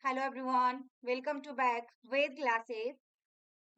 Hello everyone, welcome to back Ved classes.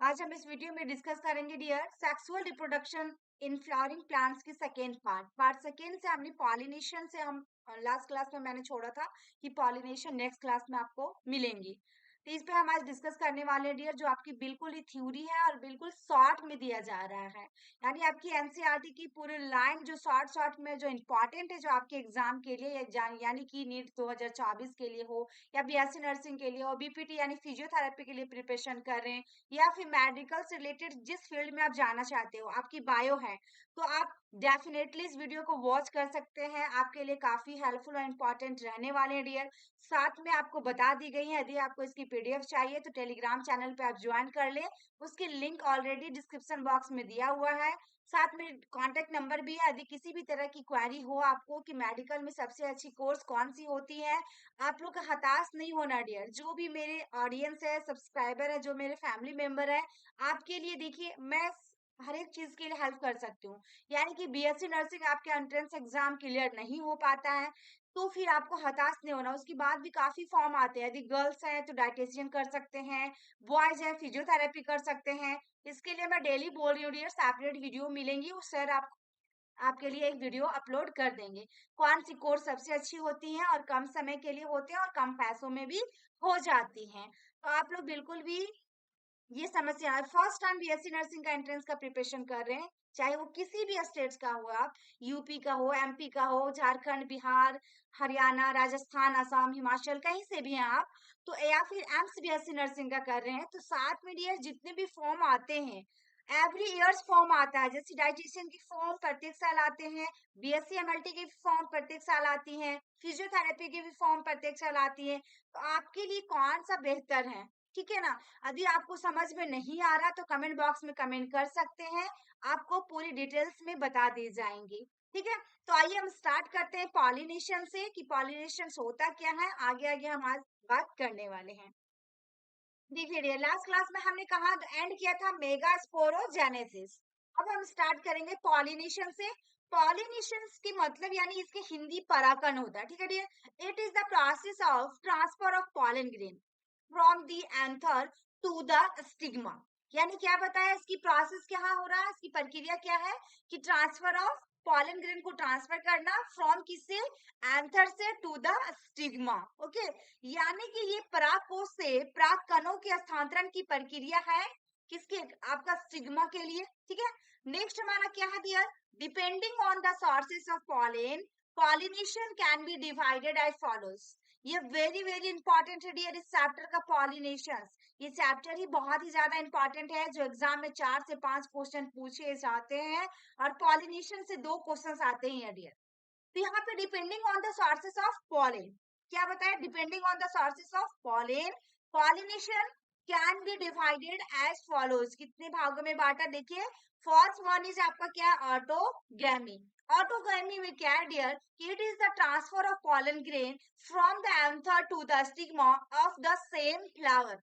आज हम इस वीडियो में डिस्कस करेंगे dear sexual reproduction in flowering plants की सेकेंड पार्ट सेकेंड से हमने पॉलिनेशन से हम लास्ट क्लास में मैंने छोड़ा था कि पॉलिनेशन नेक्स्ट क्लास में आपको मिलेंगी। तो इस पे हम आज डिस्कस करने वाले हैं डियर, जो आपकी बिल्कुल ही थ्योरी है और बिल्कुल शॉर्ट में दिया जा रहा है। यानी आपकी एनसीईआरटी की पूरी लाइन जो शॉर्ट शॉर्ट में जो इम्पोर्टेंट है, जो आपके एग्जाम के लिए यानी कि नीट 2024 के लिए हो या बीएससी नर्सिंग के लिए हो, बीपीटी यानी फिजियोथेरेपी के लिए प्रिपरेशन कर रहे हैं, या फिर मेडिकल से रिलेटेड जिस फील्ड में आप जाना चाहते हो, आपकी बायो है, तो आप डेफिनेटली इस वीडियो को वॉच कर सकते हैं। आपके लिए काफी हेल्पफुल और इम्पोर्टेंट रहने वाले हैं डियर। साथ में आपको बता दी गई है, यदि आपको इसकी पीडीएफ चाहिए तो टेलीग्राम चैनल पे आप ज्वाइन कर ले। उसकी लिंक ऑलरेडी डिस्क्रिप्शन बॉक्स में दिया हुआ है। साथ में कांटेक्ट नंबर भी है, यदि किसी भी तरह की क्वेरी हो आपको कि मेडिकल में सबसे अच्छी कोर्स कौन सी होती है। आप लोग हताश नहीं होना डियर। जो भी मेरे ऑडियंस है, सब्सक्राइबर है, जो मेरे फैमिली मेंबर है, आपके लिए देखिए मैं हर एक चीज के लिए हेल्प कर सकती हूँ। यानी कि बीएससी नर्सिंग आपके एंट्रेंस एग्जाम क्लियर नहीं हो पाता है तो फिर आपको हताश नहीं होना। उसके बाद भी काफी फॉर्म आते हैं, यदि गर्ल्स हैं तो डाइटिशियन कर सकते हैं, बॉयज हैं फिजियोथेरेपी कर सकते हैं। इसके लिए मैं डेली बोल रही हूँ डियर, सेपरेट वीडियो मिलेंगी, उस सर आपके लिए एक वीडियो अपलोड कर देंगे। कौन सी कोर्स सबसे अच्छी होती है और कम समय के लिए होते हैं और कम पैसों में भी हो जाती हैं। तो आप लोग बिल्कुल भी ये समस्या, फर्स्ट टाइम बीएससी नर्सिंग का एंट्रेंस का प्रिपरेशन कर रहे हैं, चाहे वो किसी भी स्टेट्स का हो, आप यूपी का हो, एमपी का हो, झारखंड, बिहार, हरियाणा, राजस्थान, असम, हिमाचल, कहीं से भी हैं आप, तो या फिर एम्स बीएससी नर्सिंग का कर रहे हैं, तो साथ में डियर जितने भी फॉर्म आते हैं, एवरी ईयर्स फॉर्म आता है। जैसे डाइटिशियन की फॉर्म प्रत्येक साल आते हैं, बीएससी एमएलटी की फॉर्म प्रत्येक साल आती है, फिजियोथेरेपी की भी फॉर्म प्रत्येक साल आती है। तो आपके लिए कौन सा बेहतर है, ठीक है ना। यदि आपको समझ में नहीं आ रहा तो कमेंट बॉक्स में कमेंट कर सकते हैं, आपको पूरी डिटेल्स में बता दी जाएंगी, ठीक है। तो आइए हम स्टार्ट करते हैं पॉलिनेशन से कि पॉलिनेशन होता क्या है। आगे आगे हम आज बात करने वाले हैं। देखिए लास्ट क्लास में हमने कहा एंड किया था मेगास्पोरोजेनेसिस। अब हम स्टार्ट करेंगे पॉलिनेशन से। पॉलिनेशन की मतलब यानी इसके हिंदी परागण होता है, ठीक है dear. It is the process of transfer of pollen grain from the anther to the stigma. यानी क्या बताया, इसकी प्रोसेस क्या हो रहा है, इसकी प्रक्रिया क्या है कि ट्रांसफर ऑफ पॉलन ग्रेन को ट्रांसफर करना फ्रॉम किससे, एंथर से टू द स्टिग्मा। ओके, यानी कि ये परागकोश से परागकणों के स्थानांतरण की प्रक्रिया है, किसके, आपका स्टिग्मा के लिए, ठीक है। नेक्स्ट हमारा क्या है dear, depending on the sources of pollen pollination can be divided as follows. ये वेरी वेरी इंपॉर्टेंट है डियर, इस चैप्टर का पॉलिनेशन। ये चैप्टर ही बहुत ही ज्यादा इंपॉर्टेंट है, जो एग्जाम में 4 से 5 क्वेश्चन पूछे जाते हैं और पॉलिनेशन से 2 क्वेश्चन आते हैं डियर। तो यहाँ पे depending on the sources of pollen, क्या बताया, depending on the sources of pollen pollination can be divided as follows. कितने भागों में बांटा, देखिए फर्स्ट वन इज आपका क्या, ऑटोगैमी। ऑटोगैमी में क्या है dear, it is the transfer of pollen grain from the anther to the stigma of the same flower.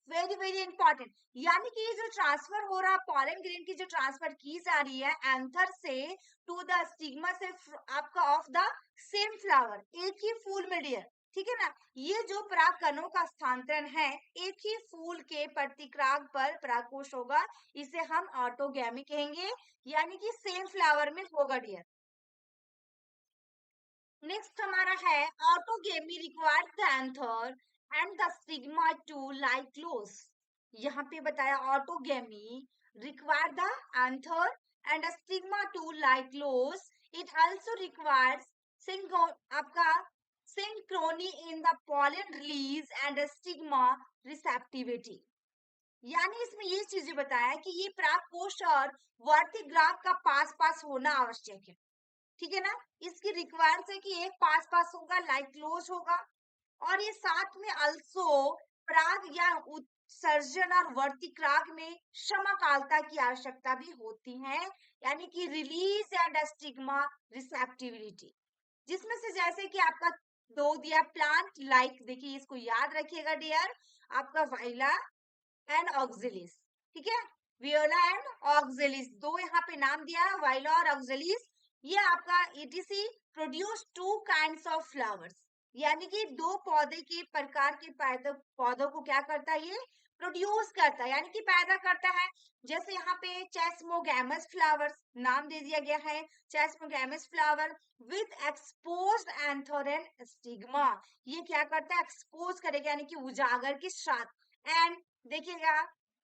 Very very important, यानी कि ये जो ट्रांसफर हो रहा है पॉलन ग्रेन की, जो ट्रांसफर की जा रही है एंथर से टू द स्टिग्मा से, आपका ऑफ द सेम फ्लावर, एक ही फूल में डियर, ठीक है ना। ये जो परागकणों का स्थानांतरण है एक ही फूल के प्रतिक्राग पर परागकोश होगा, इसे हम ऑटोगैमी कहेंगे, यानी कि सेम फ्लावर में होगा डियर। नेक्स्ट हमारा है autogamy requires the anther and the stigma to lie close. यहाँ पे बताया autogamy require the anther and stigma to lie close. It also requires आपका synchrony in the pollen release and stigma receptivity. यानी इसमें ये चीजें बताया कि ये परागकोश और वर्तिग्राफ का पास पास होना आवश्यक है, ठीक है ना। इसकी रिक्वायर्स है कि एक पास पास होगा, लाइक क्लोज होगा, और ये साथ में अल्सो पराग या उत्सर्जन और वर्तिक्राग में समकालता की आवश्यकता भी होती है, यानी कि रिलीज एंड स्टिग्मा रिसेप्टिबिलिटी। जिसमें से जैसे कि आपका दो दिया प्लांट लाइक, देखिए इसको याद रखिएगा डियर, आपका वाइला एंड ऑक्सिलिस, ठीक है। वियोला एंड ऑक्सिलिस, दो यहाँ पे नाम दिया है, वाइला और ऑक्सिलिस। ये आपका ETC produce two kinds of flowers, यानी कि दो पौधे के प्रकार के पौधों को क्या करता है, ये प्रोड्यूस करता है, यानी कि पैदा करता है। जैसे यहाँ पे चेस्मोगैमस फ्लावर्स नाम दे दिया गया है, chasmogamous flower with exposed anther and stigma. ये क्या करता है, एक्सपोज करेगा यानी कि उजागर के साथ। एंड देखिएगा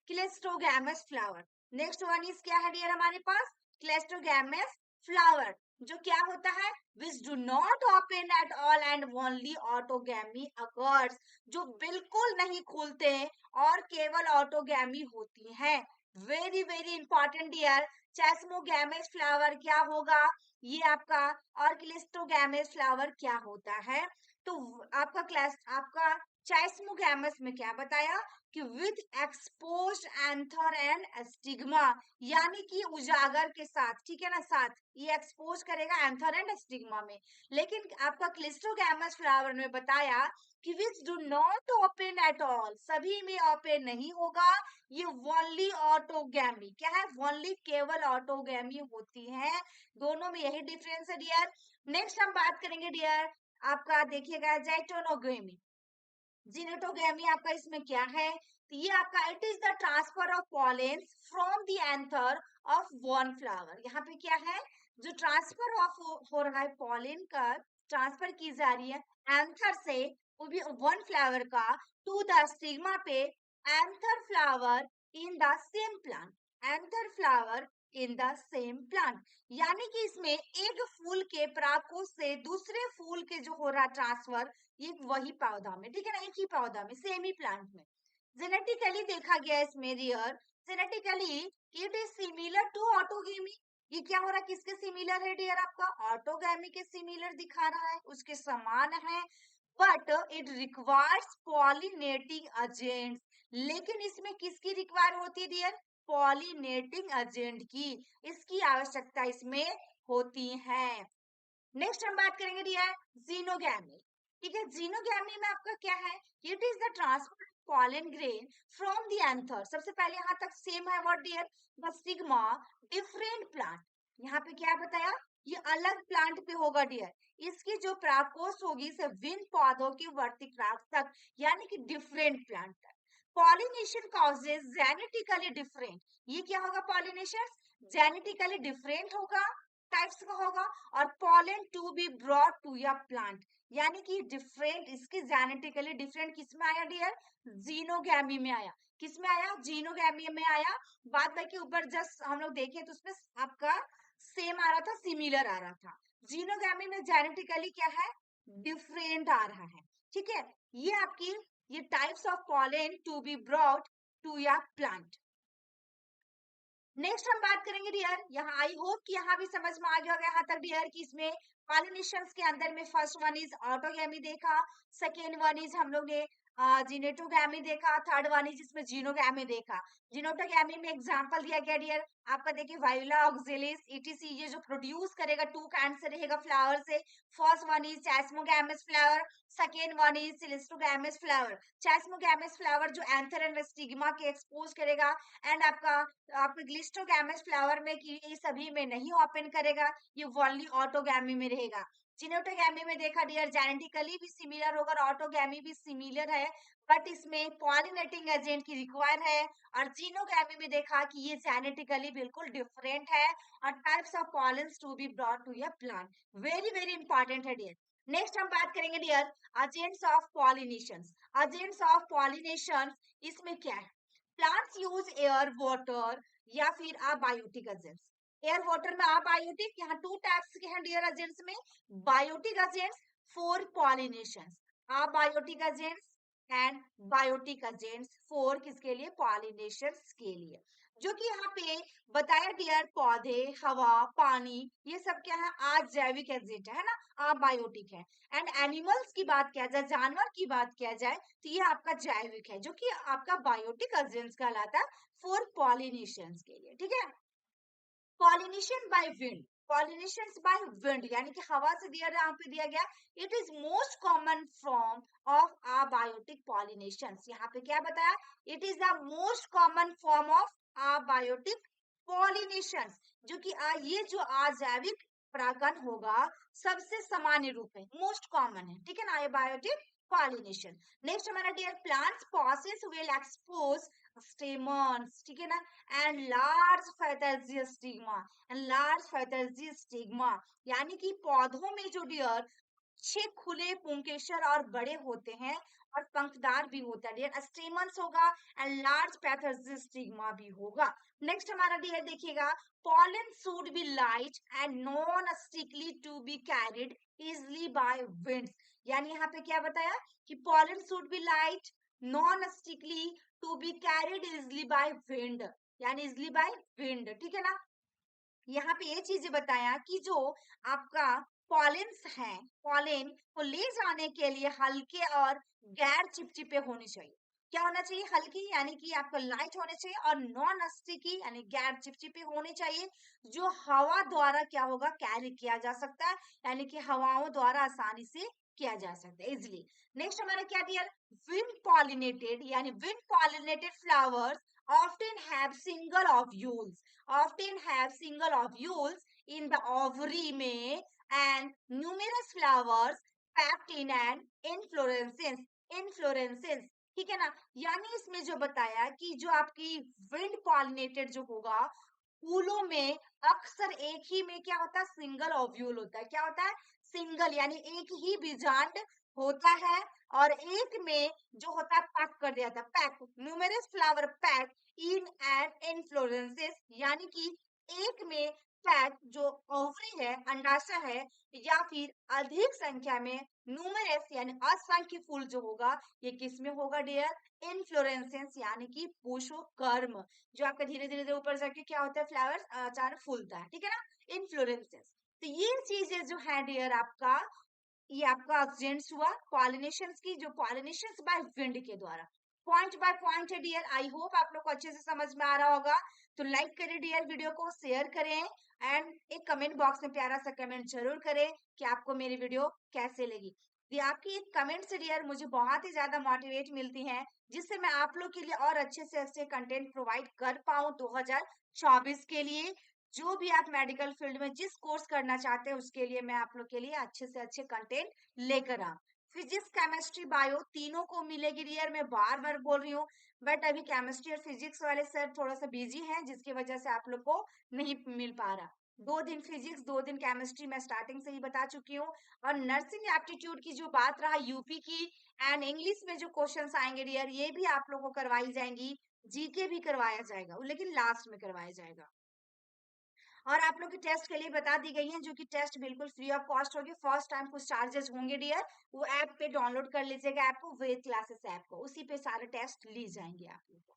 क्लेस्टोगैमस फ्लावर, नेक्स्ट वन इज क्या है डियर हमारे पास, क्लेस्टोगैमस फ्लावर, जो क्या होता है, which do not open at all and only autogamy occurs, जो बिल्कुल नहीं खुलते और केवल ऑटोगैमी होती हैं। Very very important dear, chasmogamous flower क्या होगा, ये आपका, और क्लिस्टोगैमस फ्लावर क्या होता है। तो आपका क्लास, आपका चेस्मोगैमस में क्या बताया कि with exposed anther and stigma, यानी कि उजागर के साथ, ठीक है ना, साथ ये एक्सपोज करेगा एंथर एंड स्टिग्मा में। लेकिन आपका क्लिस्टोगैमस फ्लावर में बताया कि which do not open at all, सभी में ओपन नहीं होगा, ये ओनली ऑटोगैमी, क्या है, ओनली केवल ऑटोगैमी होती है। दोनों में यही डिफरेंस है डियर। नेक्स्ट हम बात करेंगे डियर, आपका देखिएगा जैटोनोगेमी, जिनेटोगेमी आपका इसमें क्या है, तो ये आपका it is the transfer of pollens from the anther of one flower. यहाँ पे क्या है, जो ट्रांसफर ऑफ हो रहा है, पॉलेन का ट्रांसफर की जा रही है एंथर से, वो भी वन फ्लावर का, टू द स्टिग्मा पे, anther flower in the same plant, anther flower in the same plant, यानी कि इसमें एक फूल के परागकोश से दूसरे फूल के जो हो रहा ट्रांसफर, ये वही पौधा में, ठीक है ना, एक ही पौधा में, सेम ही प्लांट में। जेनेटिकली देखा गया इसमें dear, genetically it is similar to autogamy. ये क्या हो रहा है, किसके सिमिलर है डियर, आपका ऑटोगेमी के सिमिलर दिखा रहा है, उसके समान है। But it requires pollinating agents, लेकिन इसमें किसकी रिक्वायर होती है डियर, पॉलिनेटिंग एजेंट की, इसकी आवश्यकता इसमें होती है। नेक्स्ट हम बात करेंगे डियर जीनोगैमी, ठीक है, जीनोगैमी में आपका क्या है, it is the transfer pollen grain from the anther, सबसे पहले यहाँ तक सेम है what dear, the stigma different plant, यहाँ पे क्या बताया, ये अलग प्लांट पे होगा डियर, इसकी जो परागकोश होगी से विन पौधों के वर्तिक्राग तक, यानी कि डिफरेंट प्लांट तक। पॉलिनेशन कॉजेज जेनेटिकली डिफरेंट, ये क्या होगा, पॉलिनेशन जेनेटिकली डिफरेंट होगा, टाइप्स का होगा, और pollen to be brought to या प्लांट, यानी कि डिफरेंट, इसके जेनेटिकली डिफरेंट किस में आया डियर, जीनोगैमी में आया, किस में आया, जीनोगैमी में आया। बाद बाकी ऊपर जस्ट हम लोग देखें तो उसमें आपका सेम आ रहा था, सिमिलर आ रहा था, जीनोगैमी में जेनेटिकली क्या है, डिफरेंट आ रहा है, ठीक है। ये आपकी, ये types of pollen to be brought to या प्लांट। नेक्स्ट हम बात करेंगे डियर, यहाँ आई होप कि यहाँ भी समझ में आ गया होगा यहाँ तक डियर, कि इसमें पॉलिनेशंस के अंदर में फर्स्ट वन इज ऑटोगैमी देखा, सेकेंड वन इज हम लोग ने जिनेटोगैमी देखा, थर्ड वन इज इसमें जीनोगैमी देखा। जिनेटोगैमी में एग्जांपल दिया गया डियर, आपका देखिए वायोला ऑक्जेलिस ईटीसी, ये जो प्रोड्यूस करेगा टू काइंड से रहेगा फ्लावर से, first one is chasmogamous flower, second one is cleistogamous flower. Chasmogamous flower जो एंथर एंड स्टिग्मा के एक्सपोज करेगा, एंड आपका ग्लिस्टोगैमस फ्लावर में कि ये सभी में नहीं ओपन करेगा, ये ओनली ऑटोगैमी में रहेगा। जिनोटोगैमी में देखा डियर, जेनेटिकली भी सिमिलर होगा, ऑटोगैमी भी सिमिलर है, बट इसमें पॉलिनेटिंग एजेंट की रिक्वायर है। और जीनोगैमी में देखा कि ये जेनेटिकली बिल्कुल डिफरेंट है, और types of pollens to be brought to your plant, very very important है डियर। नेक्स्ट हम बात करेंगे dear agents of pollination. Agents of pollination इसमें क्या है, प्लांट्स यूज एयर, वाटर या फिर अबायोटिक एजेंट्स। एयर वाटर में अबायोटिक, यहाँ टू टाइप्स के हैं डियर एजेंट्स में, biotic agents for pollination, abiotic agents and biotic agents for किसके लिए, पॉलिनेशन के लिए, जो कि यहाँ पे बताया डियर, पौधे, हवा, पानी, ये सब क्या है, अजैविक एजेंट है ना, अबायोटिक है। एंड एनिमल्स की बात किया जाए, जानवर की बात किया जाए, तो ये आपका जैविक है, जो कि आपका बायोटिक एजेंट्स कहलाता है फॉर पॉलिनेशन के लिए, ठीक है। Pollination by wind, pollination by wind यानी कि हवा से दिया, यहाँ पे दिया गया, it is most common form of abiotic pollination, यहाँ पे क्या बताया, it is the most common form of abiotic pollination, जो कि ये जो अजैविक परागण होगा सबसे सामान्य रूप है, मोस्ट कॉमन है, ठीक है ना, एबायोटिक पॉलिनेशन। नेक्स्ट हमारा dear plants possess will expose stamens, ठीक है ना, एंड लार्ज फेथर्जी स्टिग्मा, यानी कि पौधों में जो डियर अच्छे खुले पुंकेसर और बड़े होते हैं और पंखदार भी होता है डियर, स्टेमन्स होगा एंड लार्ज पैथर्जी स्टिग्मा भी होगा। नेक्स्ट हमारा डियर देखिएगा pollen should be light and non-stickly to be carried easily by winds, यानी यहाँ पे क्या बताया कि pollen should be light non-stickly to be carried easily by wind, यानी easily by wind, ठीक है ना। यहाँ पे ये चीजें बताया कि जो आपका पॉलेंस है, पॉलेन को ले जाने के लिए हल्के और गैर चिपचिपे होने चाहिए। क्या होना चाहिए? हल्की यानी कि आपका लाइट होने चाहिए और नॉन स्टिकी यानी गैर चिपचिपे होने चाहिए, जो हवा द्वारा क्या होगा कैरी किया जा सकता है, यानी कि हवाओं द्वारा आसानी से किया जा सकता है इजिली। नेक्स्ट हमारा क्या दिया, विंड पॉलिनेटेड, यानी wind pollinated flowers often have single ovules, in the ovary में and numerous flowers packed in an inflorescence, ठीक है ना। यानी इसमें जो बताया कि जो आपकी विंड पॉलिनेटेड जो होगा फूलों में अक्सर एक ही में क्या होता है, सिंगल ओव्यूल होता है। क्या होता है? सिंगल, यानी एक ही बीजांड होता है और एक में जो होता है पैक कर दिया था, pack, numerous flower pack in and inflorescences, यानी कि एक में पैक जो ओवरी है, अंडाशय है, या फिर अधिक संख्या में न्यूमेरस यानी असंख्य फूल जो होगा, ये किस में होगा डियर? इनफ्लोरेंसेस यानी कि पुष्पकर्म, जो आपका धीरे धीरे ऊपर जाके क्या होता है, फ्लावर्स अचानक फूलता है, ठीक है ना, इनफ्लोरेंसेस। तो ये चीजें जो है डियर आपका, ये आपका ऑक्सीजेंस हुआ पॉलिनेशंस की, जो पॉलिनेशंस बाय विंड के द्वारा, पॉइंट बाय पॉइंट है डियर। आई होप आप लोग को अच्छे से समझ में आ रहा होगा। तो लाइक करें डियर वीडियो को, शेयर करें एंड एक कमेंट बॉक्स में प्यारा सा कमेंट जरूर करें कि आपको मेरी वीडियो कैसे लगी। ये आपकी एक कमेंट से डियर मुझे बहुत ही ज्यादा मोटिवेट मिलती है, जिससे मैं आप लोग के लिए और अच्छे से अच्छे कंटेंट प्रोवाइड कर पाऊं 2024 के लिए। जो भी आप मेडिकल फील्ड में जिस कोर्स करना चाहते हैं उसके लिए मैं आप लोग के लिए अच्छे से अच्छे कंटेंट लेकर आ, फिजिक्स केमिस्ट्री बायो तीनों को मिलेगी डियर। मैं बार बार बोल रही हूँ, बट अभी केमिस्ट्री और फिजिक्स वाले सर थोड़ा सा बिजी हैं, जिसकी वजह से आप लोग को नहीं मिल पा रहा। 2 दिन फिजिक्स 2 दिन केमिस्ट्री मैं स्टार्टिंग से ही बता चुकी हूँ। और नर्सिंग एप्टीट्यूड की जो बात रहा यूपी की एंड इंग्लिश में जो क्वेश्चंस आएंगे डियर, ये भी आप लोग को करवाई जाएंगी, जीके भी करवाया जाएगा, लेकिन लास्ट में करवाया जाएगा। और आप लोग की टेस्ट के लिए बता दी गई है, जो कि टेस्ट बिल्कुल फ्री ऑफ कॉस्ट होगी। फर्स्ट टाइम कुछ चार्जेस होंगे डियर, वो ऐप पे डाउनलोड कर लीजिएगा ऐप को, वेद क्लासेस ऐप को, उसी पे सारे टेस्ट ली जाएंगे आप लोग को।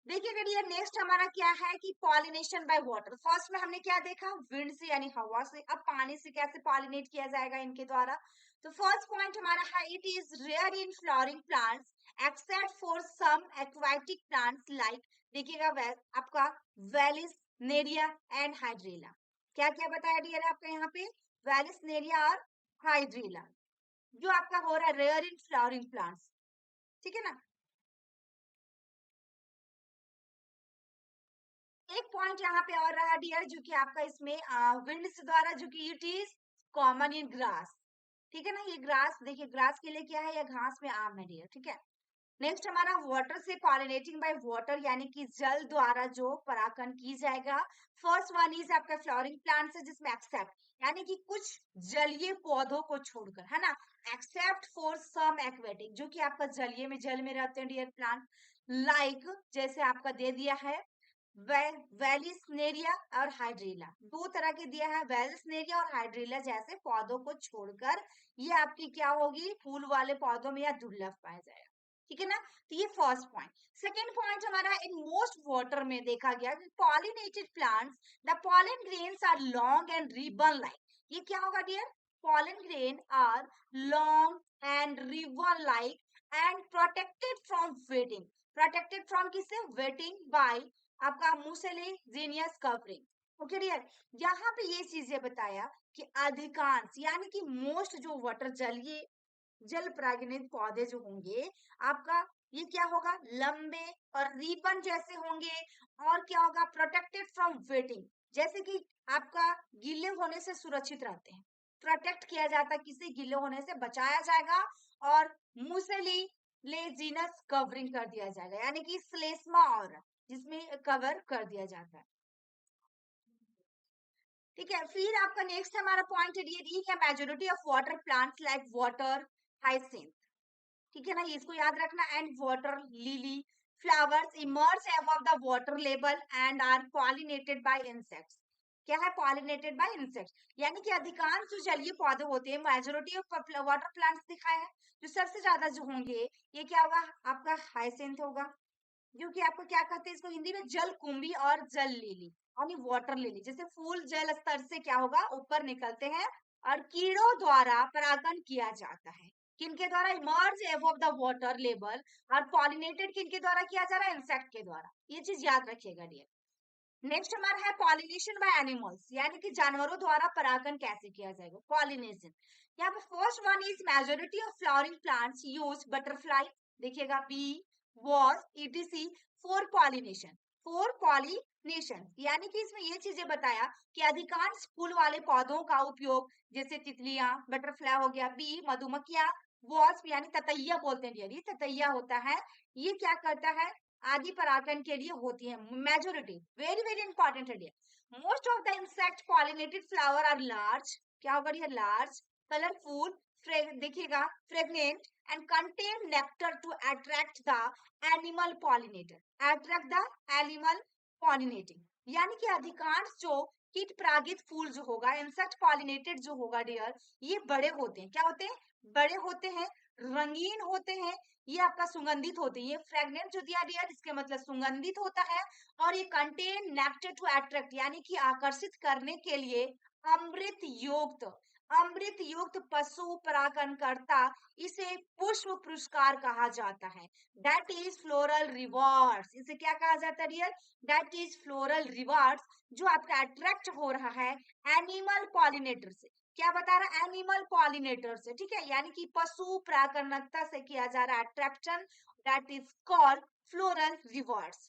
देखिएगा डियर नेक्स्ट हमारा क्या है कि पॉलिनेशन बाय वाटर। फर्स्ट में हमने क्या देखा, विंड से यानी हवा से। अब पानी से कैसे पॉलिनेट किया जाएगा इनके द्वारा। तो फर्स्ट पॉइंट हमारा है, it is rare in flowering plants except for some aquatic plants like, देखिएगा आपका वेलिस नेरिया एंड हाइड्रीला। क्या क्या बताया डियर आपका यहाँ पे, वेलिस नेरिया और हाइड्रीला, जो आपका हो रहा है रेयर इन फ्लावरिंग प्लांट्स, ठीक है ना। एक पॉइंट यहाँ पे और रहा डियर, जो कि आपका इसमें विंड से द्वारा, जो कि it is common in grass, ठीक है ना। ये ग्रास, देखिए ग्रास के लिए क्या है, या घास में आम है डियर, ठीक है। नेक्स्ट हमारा वाटर से पॉलिनेटिंग बाय वाटर, यानी कि जल द्वारा जो परागण की जाएगा। फर्स्ट वन इज आपका फ्लोरिंग प्लांट्स है, जिसमें एक्सेप्ट यानी कि कुछ जलीय पौधों को छोड़कर, है ना, एक्सेप्ट फॉर सम एक्वेटिक, जो कि आपका जलीय में जल में रहते हैं डियर प्लांट, लाइक जैसे आपका दे दिया है वेलिसनेरिया और हाइड्रीला, 2 तरह के दिया है, वेलिसनेरिया और हाइड्रीला जैसे पौधों को छोड़कर ये आपकी क्या होगी, फूल वाले पौधों में या दुर्लभ पाया जाएगा, ठीक है ना। तो ये फर्स्ट पॉइंट। सेकेंड पॉइंट हमारा, इन मोस्ट वाटर में देखा गया कि pollinated plants the pollen grains are long and ribbon like, ये क्या होगा dear, pollen grain are long and ribbon like and protected from wetting, protected from किससे, wetting by आपका मुसेलिजिनियस कवरिंग, ओके डियर। यहाँ पे ये चीजें बताया कि अधिकांश यानी कि मोस्ट जो वाटर जलीय जल परागनित पौधे जो होंगे आपका, ये क्या होगा, लंबे और रिबन जैसे होंगे, और क्या होगा, प्रोटेक्टेड फ्रॉम वेटिंग, जैसे कि आपका गीले होने से सुरक्षित रहते हैं, प्रोटेक्ट किया जाता है, किसी गीले होने से बचाया जाएगा और मुसेली लेजिनस कवरिंग कर दिया जाएगा, यानी कि स्लेस्मा और जिसमें कवर कर दिया जाता है। ठीक है, फिर आपका नेक्स्ट हमारा पॉइंट ये है majority of water plants like water hyacinth, ठीक है ना, इसको याद रखना, and water lily flowers emerge above the water level and are pollinated by insects. क्या है पॉलिनेटेड बाय इंसेक्ट्स, यानी कि अधिकांश जो जलीय पौधे होते हैं, मेजॉरिटी ऑफ वाटर प्लांट्स दिखाया है, जो सबसे ज्यादा जो होंगे ये क्या होगा, आपका हाइसिंथ होगा, जो कि आपको क्या कहते हैं इसको हिंदी में, जल कुंभी और जल लिली यानी वाटर लिली। जैसे फूल जल स्तर से क्या होगा, ऊपर निकलते हैं और कीड़ों द्वारा परागण किया जाता है, किनके द्वारा, emerge above the water level, और पॉलिनेटेड किनके द्वारा किया जा रहा है, इंसेक्ट के द्वारा। ये चीज याद रखिएगा डियर। नेक्स्ट हमारा है पॉलिनेशन बाय एनिमल्स, यानी कि जानवरों द्वारा परागण कैसे किया जाएगा, पॉलिनेशन। यहाँ पे first one is majority of flowering plants use butterfly, देखिएगा bee wasp ETC for pollination, for pollination, यानी कि इसमें ये चीजें बताया कि अधिकांश फूल वाले पौधों का उपयोग, जैसे तितलियां, बटरफ्लाई हो गया, बी मधुमक्खियां, वॉस्प यानी ततैया बोलते हैं डियर, ये ततैया होता है, ये क्या करता है, आदि परागण के लिए होती है, मेजोरिटी, वेरी वेरी इंपॉर्टेंट है dear. Most of the insect pollinated flower are large, क्या होगा डियर, लार्ज, कलरफुल, देखिएगा fragrant and contain nectar to attract the animal pollinator, attract the animal pollinating, यानी कि अधिकांश जो कीट परागित फूल जो होगा, इंसेक्ट पॉलिनेटेड जो होगा डियर, ये बड़े होते हैं, क्या होते हैं, बड़े होते हैं, रंगीन होते हैं, ये आपका सुगंधित होते हैं, ये फ्रेगनेंट जो दिया डियर इसके मतलब सुगंधित होता है, और ये कंटेन नेक्टर टू अट्रैक्ट यानी कि आकर्षित करने के लिए अमृत युक्त पशु परागणकर्ता, इसे पुष्प पुरस्कार कहा जाता है, दैट इज फ्लोरल रिवार्ड्स, इसे क्या कहा जाता है dear, that is floral rewards, जो आपका अट्रैक्ट हो रहा है एनिमल पॉलिनेटर से, क्या बता रहा है, एनिमल पॉलिनेटर से, ठीक है, यानी कि पशु परागणकता से किया जा रहा है attraction, that is called floral rewards.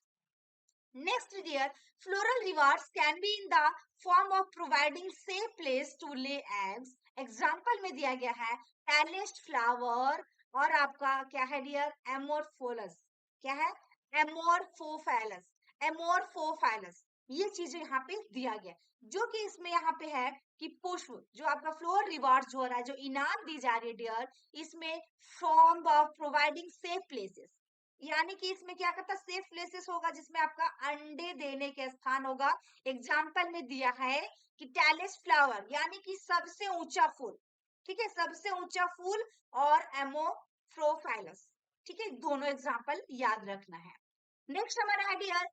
Next dear, floral rewards can be in the form of providing safe place to lay eggs. Example में दिया गया है tallest flower और आपका क्या है डियर, amorphophallus, क्या है, amorphophallus, amorphophallus, ये चीजें यहाँ पे दिया गया, जो कि इसमें यहाँ पे है कि पुष्प, जो आपका फ्लोर रिवार्ड जो हो रहा है, जो इनाम दी जा रही है डियर, इसमें form of providing safe places, यानी कि इसमें क्या करता है, सेफ प्लेसेस होगा जिसमें आपका अंडे देने के स्थान होगा। एग्जाम्पल में दिया है कि टैलेस फ्लावर यानी कि सबसे ऊंचा फूल, ठीक है, सबसे ऊंचा फूल, और एमोफ्रोफाइलस, ठीक है, दोनों एग्जाम्पल याद रखना है। नेक्स्ट हमारा है dear,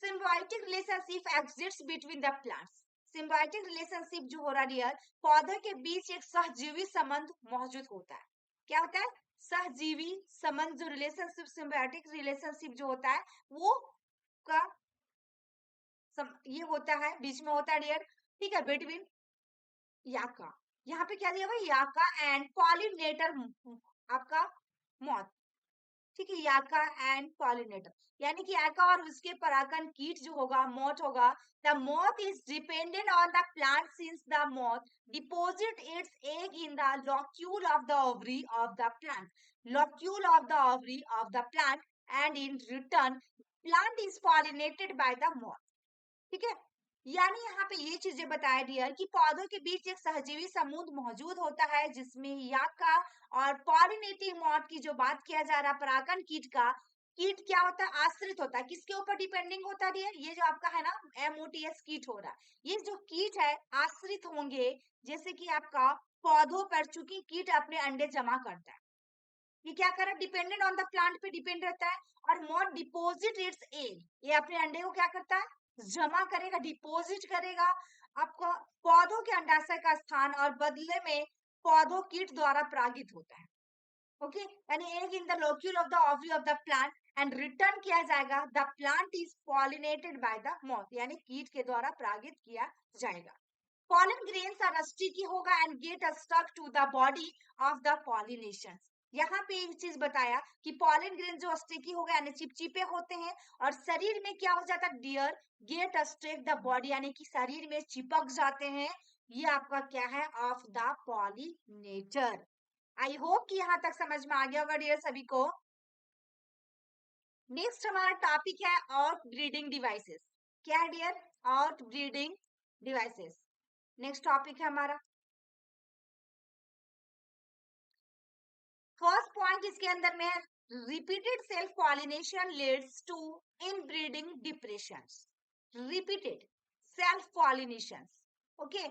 symbiotic relationship exists between the plants, symbiotic relationship जो हो रहा है डियर, पौधे के बीच एक सहजीवी संबंध मौजूद होता है, क्या होता है, सहजीवी संबंध, जो रिलेशनशिप, सिम्बायोटिक रिलेशनशिप जो होता है वो का ये होता है, बीच में होता है डियर, ठीक है, बिटवीन याका, यहाँ पे क्या दिया हुआ है, याका एंड पॉलिनेटर, आपका मॉथ, ठीक है, याका एंड पॉलिनेटर, यानी कि याका और उसके परागण कीट जो होगा, मोथ होगा, the moth is dependent on the plant since the moth deposit it's egg in the locule of the ovary of the plant, locule of the ovary of the plant, and in return plant is pollinated by the moth, ठीक है, यानी यहाँ पे ये चीजें बताया dear कि पौधों के बीच एक सहजीवी समूह मौजूद होता है, जिसमें याका और पॉलिनेटिंग मॉथ की जो बात किया जा रहा है, परागण कीट का, कीट क्या होता है, आश्रित होता है, किसके ऊपर डिपेंडिंग होता है डियर, ये जो आपका है ना एमओटीएस कीट हो रहा है, ये जो कीट है आश्रित होंगे, जैसे कि आपका पौधों पर, चूंकि कीट अपने अंडे जमा करता है, ये क्या कर रहा है, डिपेंडेंट ऑन द प्लांट पे डिपेंड रहता है, और मोर डिपोजिट इट्स एग, ये अपने अंडे को क्या करता है, जमा करेगा, डिपोजिट करेगा, आपको पौधों के अंडाशय का स्थान, और बदले में पौधों कीट द्वारा परागित होता है, ओके, यानी egg in the locule of the ovary of the plant and return किया जाएगा, the plant is pollinated by the moth, यानी कीट के द्वारा परागित किया जाएगा। pollen grains are sticky होगा and get stuck to the body of the pollination, यहाँ पे एक चीज बताया कि पॉलन ग्रेन जो स्टिकी हो गया यानी चिपचिपे होते हैं और शरीर में क्या हो जाता है dear, get struck the body यानी कि शरीर में चिपक जाते हैं। ये आपका क्या है of the pollinator. I hope कि यहाँ तक समझ में आ गया होगा डियर सभी को। नेक्स्ट हमारा टॉपिक है आउट ब्रीडिंग डिवाइसेस। क्या है dear? Out breeding devices next topic है हमारा। फर्स्ट पॉइंट इसके अंदर में है repeated self pollination leads to inbreeding depression. Repeated self pollination, okay,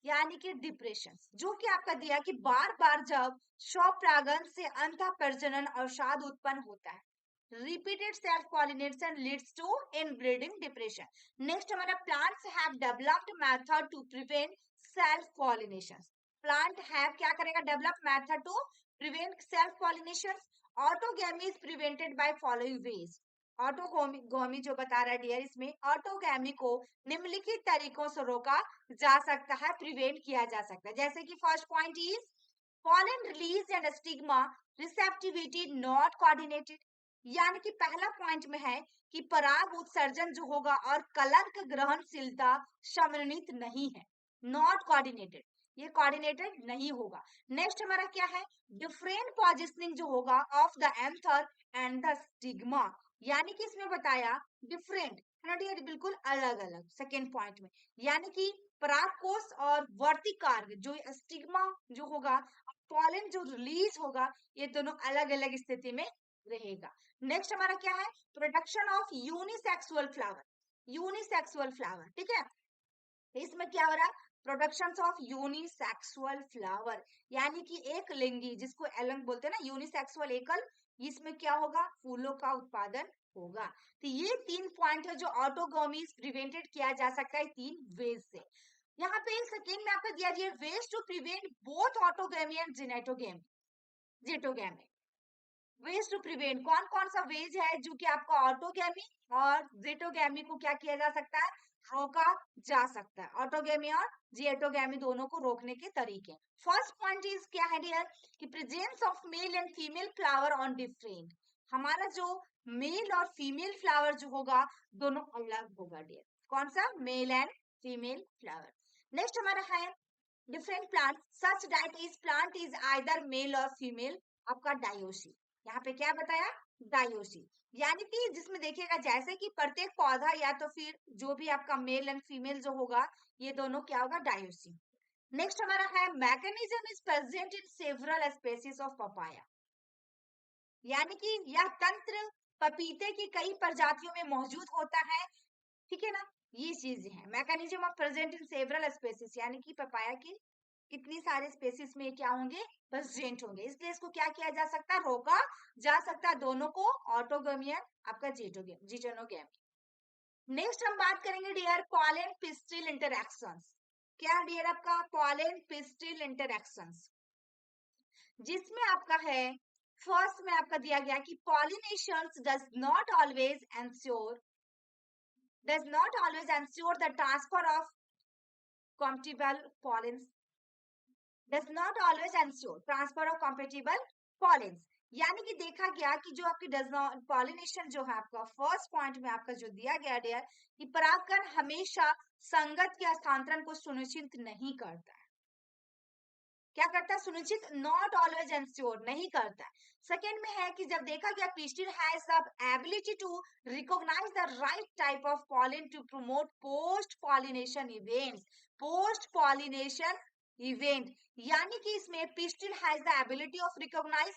यानी कि डिप्रेशन जो कि आपका दिया कि बार बार जब स्वपरागन से अंतः प्रजनन अवसाद उत्पन्न होता है, repeated self pollination leads to inbreeding depression. Next हमारा plants have developed method to prevent self pollination. Plant have क्या करेगा? develop method to prevent self pollination. Autogamy is prevented by following ways. ऑटोगोमी जो बता रहा है डियर, इसमें autogamy को निम्नलिखित तरीकों से रोका जा सकता है, प्रिवेंट किया जा सकता है। जैसे कि first point is pollen release and stigma receptivity not coordinated, यानी कि पहला पॉइंट में है कि पराग उत्सर्जन जो होगा और कलंक ग्रहणशीलता समन्वित नहीं है, नॉट कोऑर्डिनेटेड, ये कोऑर्डिनेटेड नहीं होगा। नेक्स्ट हमारा क्या है? डिफरेंट पोजिशनिंग जो होगा of the anther and the stigma, यानी कि इसमें बताया डिफरेंट है ना डियर, बिल्कुल अलग अलग सेकेंड पॉइंट में, यानी कि परागकोश और वर्तिकार्ग जो स्टिग्मा जो होगा, पॉलन जो रिलीज होगा, ये दोनों अलग अलग स्थिति में रहेगा। नेक्स्ट हमारा क्या है? Production of unisexual flower. Unisexual flower, ठीक है, इसमें क्या हो रहा है? प्रोडक्शन ऑफ यूनिसेक्सुअल फ्लावर, यानी कि एक लिंगी, जिसको एलंग बोलते हैं ना, यूनिसेक्सुअल एकल, इसमें क्या होगा? फूलों का उत्पादन होगा। तो ये 3 पॉइंट है जो ऑटोगोमी प्रिवेंटेड किया जा सकता है 3 वेज से। यहाँ पे एक सेकेंड में आपको दिया गया ways to prevent both autogamy and geitonogamy, geitonogamy. Ways to prevent कौन कौन सा वेज है जो कि आपका ऑटोगेमी और जेटोगेमी को क्या किया जा सकता है? रोका जा सकता है। ऑटोगेमी और जेटोगेमी दोनों को रोकने के तरीके। फर्स्ट पॉइंट इज क्या है डियर कि presence of male and female flower on different, हमारा जो मेल और फीमेल फ्लावर जो होगा दोनों अलग होगा डियर। कौन सा? Male and female flower. Next हमारा है different plant such that is plant is either male और फीमेल, आपका डायोसी। यहाँ पे क्या बताया? डायोसी, यानी कि जिसमें देखिएगा जैसे कि प्रत्येक पौधा या तो फिर जो भी आपका मेल एंड फीमेल जो होगा, ये दोनों क्या होगा? डायोसी। नेक्स्ट हमारा है mechanism is present in several species of papaya, यानी कि यह तंत्र पपीते की कई प्रजातियों में मौजूद होता है, ठीक है ना। ये चीजें हैं mechanism of present in several species, यानी कि पपाया की कितनी सारे स्पेसिस में क्या होंगे? प्रेजेंट होंगे, इसलिए इसको क्या किया जा सकता है? रोका जा सकता है दोनों को, ऑटोगेमी आपका जेटोगेमी। नेक्स्ट हम बात करेंगे डियर पॉलन पिस्टिल इंटरैक्शंस। क्या डियर आपका? पॉलन पिस्टिल इंटरैक्शंस, जिसमें आपका है फर्स्ट में आपका दिया गया कि pollination does not always ensure the transfer of compatible pollens, does not always ensure transfer of compatible pollens, यानी कि देखा गया कि जो आपकी डज नॉट पॉलिनेशन जो है आपका फर्स्ट पॉइंट में आपका जो दिया गया डियर कि परागकण हमेशा संगत के हस्तांतरण को सुनिश्चित नहीं करता है। क्या करता है? सुनिश्चित, नॉट ऑलवेज एंश्योर, नहीं करता है। सेकेंड में है कि जब देखा गया pistil has the ability to recognise the right type of pollen to promote post pollination events, post pollination event, यानी कि इसमें pistil has the ability of recognise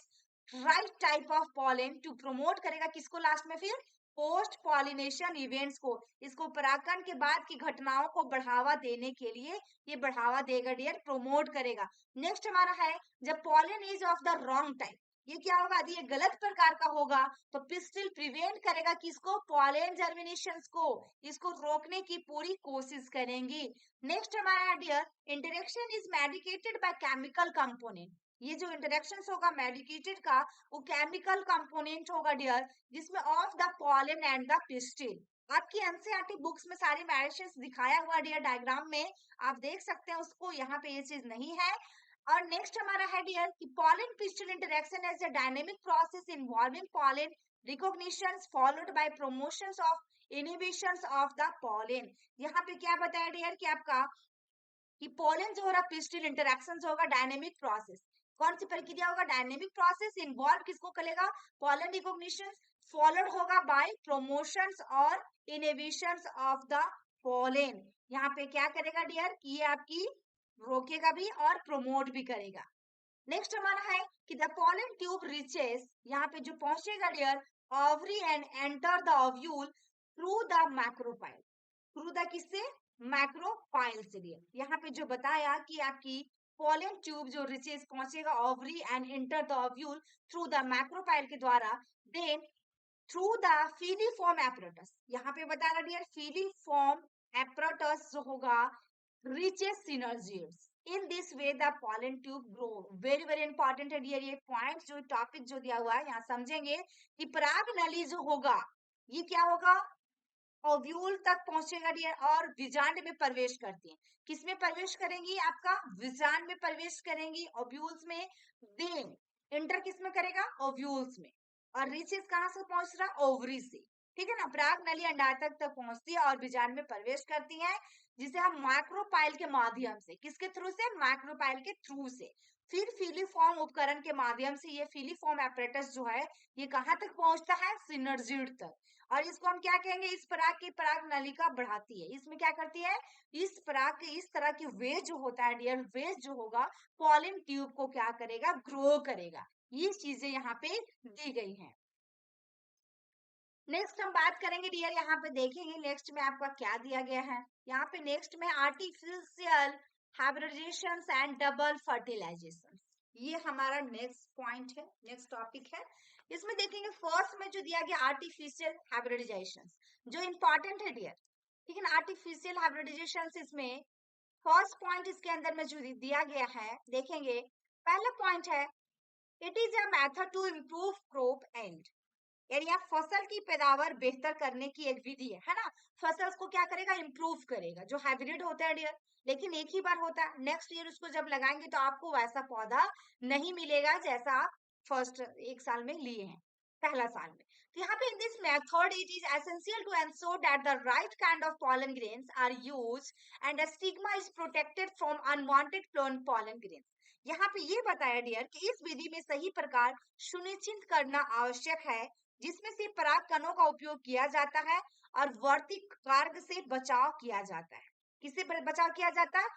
right type of pollen to promote करेगा किसको? Last में फिर post pollination events को, इसको परागकण के बाद की घटनाओं को बढ़ावा देने के लिए ये बढ़ावा देगा डियर, प्रमोट करेगा। नेक्स्ट हमारा है जब pollen is of the wrong type, ये क्या होगा? यदि ये गलत प्रकार का होगा तो पिस्टिल प्रिवेंट करेगा किसको? पॉलन जर्मिनेशन को, इसको रोकने की पूरी कोशिश करेंगी। नेक्स्ट हमारा dear interaction is medicated by chemical component, ये जो इंटरेक्शन होगा मेडिकेटेड का वो केमिकल कंपोनेंट होगा डियर, जिसमें of the pollen and the pistil. आपकी एनसीईआरटी बुक्स में सारी मेडिसिन दिखाया हुआ डियर डायग्राम में, आप देख सकते हैं उसको, यहाँ पे ये चीज नहीं है। और नेक्स्ट हमारा है डियर कि pollen pistil interaction is a dynamic process involving pollen recognitions followed by promotions of inhibitions of the pollen। यहाँ पे क्या बताया डियर कि आपका कि पोलन जो हो रहा पिस्टिल इंटरेक्शन होगा डायनेमिक प्रोसेस। कौन सी प्रक्रिया होगा? डायनेमिक प्रोसेस इन्वॉल्व किसको करेगा? पोलन रिकॉग्निशन फॉलोड होगा बाय प्रोमोशंस और इनहिबिशंस ऑफ द पोलन। यहाँ पे क्या करेगा डियर कि ये आपकी रोकेगा भी और प्रोमोट भी करेगा। नेक्स्ट हमारा है कि द पोलन ट्यूब रीचेस, यहाँ पे जो पहुंचेगा dear ovary and enter the ovule through the micropyle. Through the किससे? मैक्रोपाइल से डियर। यहाँ पे जो बताया कि आपकी पोलन ट्यूब जो रिचेस पहुंचेगा ovary and enter the ovule through the micropyle के द्वारा, then through the filiform apparatus. यहाँ पे बता रहा डियर फीलिफॉर्म एपरेटस जो होगा reaches synergies in this way the pollen tube grow। very very important है डियर ये पॉइंट जो टॉपिक जो दिया हुआ है यहाँ समझेंगे कि पराग नली जो होगा ये क्या होगा? ओव्यूल तक पहुंचेगा डियर और बीजांड में प्रवेश करती है। किसमें प्रवेश करेंगी? आपका बीजांड में प्रवेश करेंगी ओव्यूल्स में। देन इंटर किसमें करेगा? ओव्यूल्स में। और रिचेस कहां से पहुंच रहा? ओवरी से। ठीक है ना? पराग नली अंडाशय तक पहुंचती है और बीजांड में प्रवेश करती है, जिसे हम माइक्रोपाइल के माध्यम से, किसके थ्रू से? माइक्रोपाइल के थ्रू से। फिर फीलिफॉर्म उपकरण के माध्यम से ये फीलिफॉर्म एपरेटस जो है ये कहां तक पहुंचता है? सिनर्जिड तक। और इसको हम क्या कहेंगे? इस पराग की पराग नलिका बढ़ाती है। इसमें क्या करती है? इस पराग के इस तरह की वेज जो होता है डियर, वेज जो होगा पॉलन ट्यूब को क्या करेगा? ग्रो करेगा। ये चीजें यहाँ पे दी गई हैं। नेक्स्ट हम बात करेंगे डियर, यहाँ पे देखेंगे नेक्स्ट में आपका क्या दिया गया है। यहाँ पे नेक्स्ट में artificial hybridisation and double fertilisation, ये हमारा नेक्स्ट पॉइंट है, नेक्स्ट टॉपिक है। इसमें देखेंगे फर्स्ट में जो दिया गया आर्टिफिशियल हाइब्रिडाइजेशन, जो इंपॉर्टेंट है डियर। ठीक है ना? आर्टिफिशियल हाइब्रिडाइजेशन इसमें फर्स्ट पॉइंट इसके अंदर में जो दिया गया है, देखेंगे पहला पॉइंट है it is a method to improve crop and, यानी आप फसल की पैदावार बेहतर करने की एक विधि है ना? फसल को क्या करेगा? इम्प्रूव करेगा। जो हाइब्रिड होता है डियर लेकिन एक ही बार होता है, नेक्स्ट ईयर उसको जब लगाएंगे तो आपको वैसा पौधा नहीं मिलेगा जैसा आप फर्स्ट एक साल में लिए हैं, पहला साल में। तो यहाँ पे in this method it is essential to ensure that the right kind of pollen grains are used and the stigma is protected from unwanted pollen grains। यहाँ पे ये बताया डियर कि इस विधि में सही प्रकार सुनिश्चित करना आवश्यक है जिसमें से पराग कणों का उपयोग किया जाता है और वर्ती कार्य से बचाव किया जाता है। किससे बचाव किया जाता है?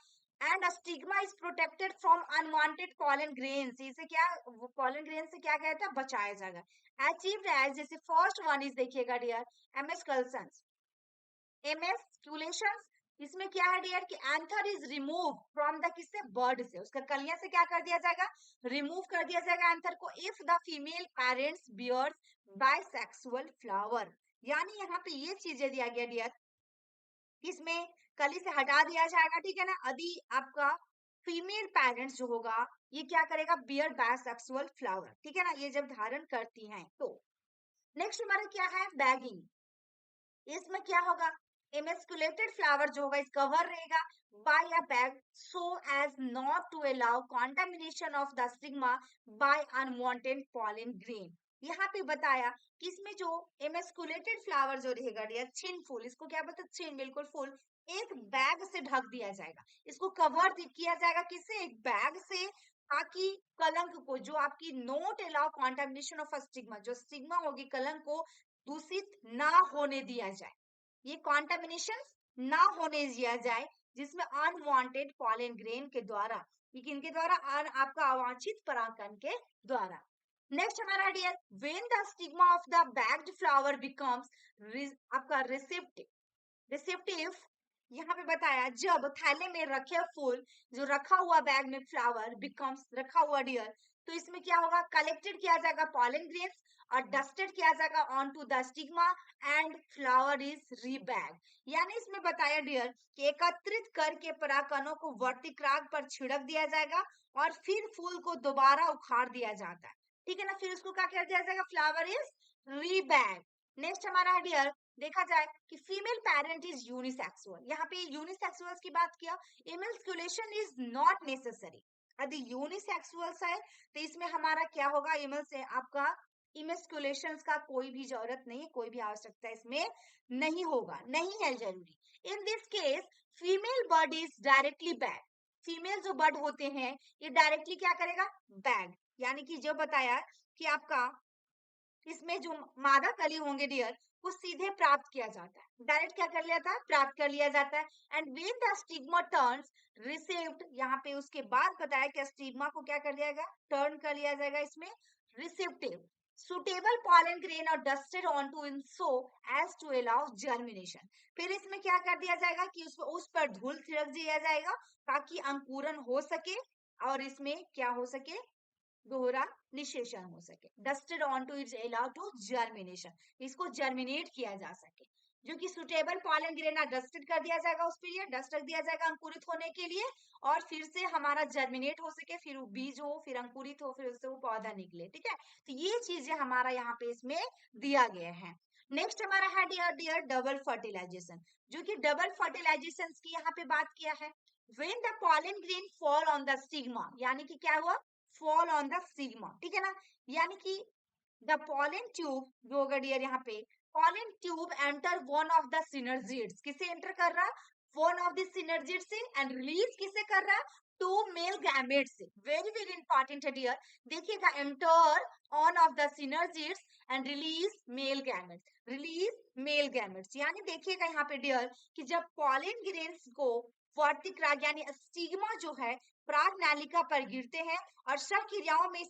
And stigma is protected from unwanted pollen grains। इसे क्या? pollen grains से क्या कहता है? बचाया जाएगा। अचीव्ड एज, जैसे फर्स्ट वन इज देखिएगा डियर एमेस्कुलेशंस। एमेस्कुलेशंस इसमें क्या है डियर कि anther is remove from the, किससे? बर्ड से। उसका कलियां से क्या कर दिया जाएगा? रिमूव कर दिया जाएगा एंथर को। If the female parents bears bisexual flower, यानी यहाँ पे ये चीजें दिया गया डियर, इसमें कली से हटा दिया जाएगा। ठीक है ना? यदि आपका फीमेल पेरेंट्स जो होगा ये क्या करेगा? Bear bisexual flower. ठीक है ना? ये जब धारण करती हैं तो। नेक्स्ट हमारा क्या है? बैगिंग। इसमें क्या होगा? एमेस्कुलेटेड फ्लावर जो होगा इस कवर रहेगा by a bag so as not to allow contamination of the stigma by unwanted pollen grain। यहाँ पे बताया कि इसमें जो एमेस्कुलेटेड फ्लावर जो रहेगा डियर, छिन फूल, इसको क्या बोलते हैं? छिन, बिल्कुल फूल, एक बैग से ढक दिया जाएगा। इसको कवर किया जाएगा किससे? एक बैग से, ताकि कलंक को, जो आपकी note allow contamination of stigma, जो स्टिग्मा होगी कलंक को दूषित ना होने दिया जाए, ये कॉन्टामिनेशन ना होने दिया जाए, जिसमें अनवांटेड pollen grain के द्वारा, ये किनके द्वारा? आपका अवांछित परागकण के द्वारा। नेक्स्ट हमारा dear when the stigma of the bagged flower becomes आपका रिसेप्टिव, यहाँ पे बताया जब थैले में रखे फूल, जो रखा हुआ बैग में फ्लावर बिकम्स, रखा हुआ डियर, तो इसमें क्या होगा? कलेक्टेड किया जाएगा pollen grains और डस्टेड किया जाएगा on to the stigma and flower is rebag. यानी इसमें बताया डियर कि एकत्रित करके परागकणों को वर्तिक्राग पर छिड़क दिया जाएगा और फिर फूल को दोबारा उखाड़ दिया जाता है। ठीक है ना? फिर उसको क्या कर दिया जाएगा? Flower is Rebag. नेक्स्ट हमारा है डियर, देखा जाए कि फीमेल पेरेंट इज यूनिसेक्सुअल। यहाँ पे यूनिसेक्सुअल की बात किया, इमेस्कुलेशन इज नॉट नेसेसरी। यदि यूनिसेक्सुअल्स है तो इसमें हमारा क्या होगा, आपका इमेस्कुलेशन का कोई भी जरूरत नहीं, कोई भी आवश्यकता इसमें नहीं होगा, नहीं है जरूरी। In this case female bird is directly bag, female जो बर्ड होते हैं ये डायरेक्टली क्या करेगा, बैग, यानी कि जो बताया कि आपका इसमें जो मादा कली होंगे डियर वो सीधे प्राप्त किया जाता है, डायरेक्ट क्या कर लिया था, प्राप्त कर लिया जाता है। And when the stigma turns received, यहाँ पे उसके बाद बताया कि स्टिग्मा को क्या कर दिया जाएगा, टर्न कर लिया जाएगा इसमें रिसेप्टिव, सुटेबल पॉलन ग्रेन और dusted onto in so as to allow germination. फिर इसमें क्या कर दिया जाएगा कि उस पर धूल छिड़क दिया जाएगा ताकि अंकुरन हो सके और इसमें क्या हो सके, दोहरा निषेचन हो सके। Dusted on to its allow to germination, इसको जर्मिनेट किया जा सके, जो कि सुटेबल पॉलन ग्रेन डस्टेड कर दिया जाएगा, उस पर डस्ट रख दिया जाएगा अंकुरित होने के लिए, और फिर से हमारा जर्मिनेट हो सके, फिर बीज हो, फिर अंकुरित हो, फिर उससे वो पौधा निकले। ठीक है, तो ये चीजें हमारा यहाँ पे इसमें दिया गया है। नेक्स्ट हमारा है डियर डियर डबल फर्टिलाइजेशन, जो कि डबल फर्टिलाइजेशन की यहाँ पे बात किया है। when the pollen grain fall on the stigma, यानी कि क्या हुआ, फॉल ऑन द सिग्मा, ठीक है ना, यानी कि द पॉलन ट्यूब जो होगा डियर यहाँ पे, pollen tube enter one of the synergids, किसे एंटर कर रहा, वन ऑफ द सिनर्जिड्स से, एंड रिलीज किसे कर रहा, टू मेल गैमेट्स से। वेरी वेरी इंपॉर्टेंट है डियर, देखिएगा, enter on off the synergids and release male gametes, release male gametes, यानी देखिएगा यहाँ पे डियर कि जब पॉलन ग्रेन्स को वर्तिक्राग यानी स्टिग्मा जो है प्राग नालिका पर गिरते हैं और सब क्रियाओं में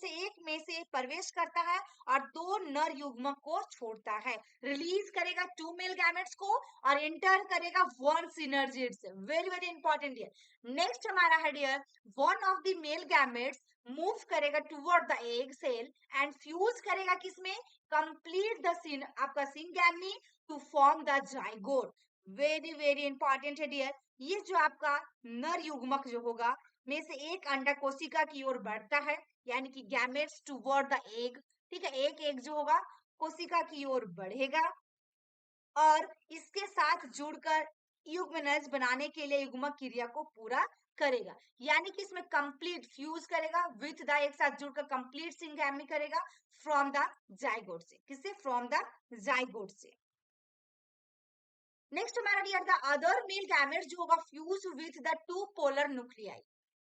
से प्रवेश करता है और दो नर युग्मक को छोड़ता है, रिलीज करेगा टू मेल गैमेट्स को और एंटर करेगा वन सिनर्जिड से। Very very important dear. Next हमारा है dear, one of the male gametes move करेगा toward the egg cell and fuse करेगा किसमें, कंप्लीट द सिन आपका syngamy to form the zygote. Very very important है dear, ये जो आपका नर युग्मक जो होगा में से एक अंडा कोशिका की ओर बढ़ता है, यानी कि गैमेट्स टुवर्ड द एग, ठीक है, एक एग जो होगा कोशिका की ओर बढ़ेगा और इसके साथ जुड़कर युग्मनज बनाने के लिए युग्मक क्रिया को पूरा करेगा, यानी कि इसमें कंप्लीट फ्यूज करेगा विथ द, एक साथ जुड़कर कंप्लीट सिंगैमी करेगा फ्रॉम द जाइगोट से, किससे, फ्रॉम द जाइगोट से। नेक्स्ट हमारा dear the other male gametes जो होगा fuse with the two polar nuclei,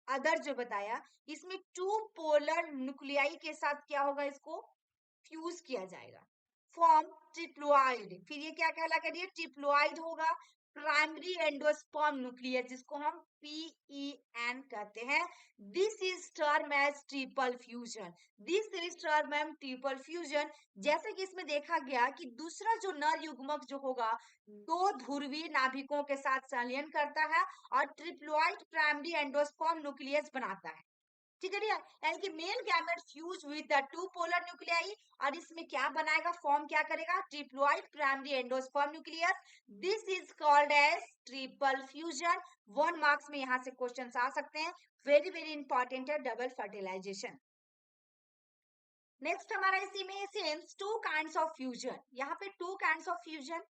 other जो बताया इसमें टू पोलर न्यूक्लियाई के साथ क्या होगा, इसको फ्यूज किया जाएगा, फॉर्म ट्रिप्लोइड, फिर ये क्या कहलाएगा डियर, ट्रिप्लोइड होगा। प्राइमरी एंडोस्पर्म न्यूक्लियस जिसको हम PEN कहते हैं, this is term as triple fusion, this is term as triple fusion. जैसे कि इसमें देखा गया कि दूसरा जो नर युग्मक जो होगा दो ध्रुवीय नाभिकों के साथ संलयन करता है और ट्रिप्लोइड प्राइमरी एंडोस्पर्म न्यूक्लियस बनाता है, ठीक है डियर, यानी कि male gamete fuse with the two polar nuclei और इसमें क्या बनाएगा, फॉर्म क्या करेगा, triploid primary endosperm nucleus, this is called as triple fusion. 1 marks में यहां से क्वेश्चंस आ सकते हैं, वेरी वेरी इंपॉर्टेंट है डबल फर्टिलाइजेशन। नेक्स्ट हमारा इसी में seems two kinds of fusion, यहाँ पे two kinds of fusion,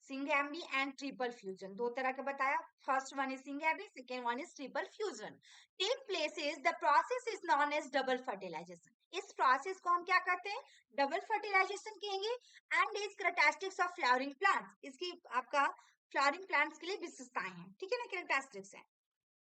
syngamy and triple fusion, दो तरह का बताया, first one is syngamy, second one is triple fusion. Take place is the process is known as double fertilisation, इस process को हम क्या कहते हैं, डबल फर्टिलाइजेशन कहेंगे। And is characteristics of flowering plants, इसकी आपका फ्लावरिंग प्लांट्स के लिए विशेषताएं हैं, ठीक है ना, कैरेक्टरिस्टिक्स है।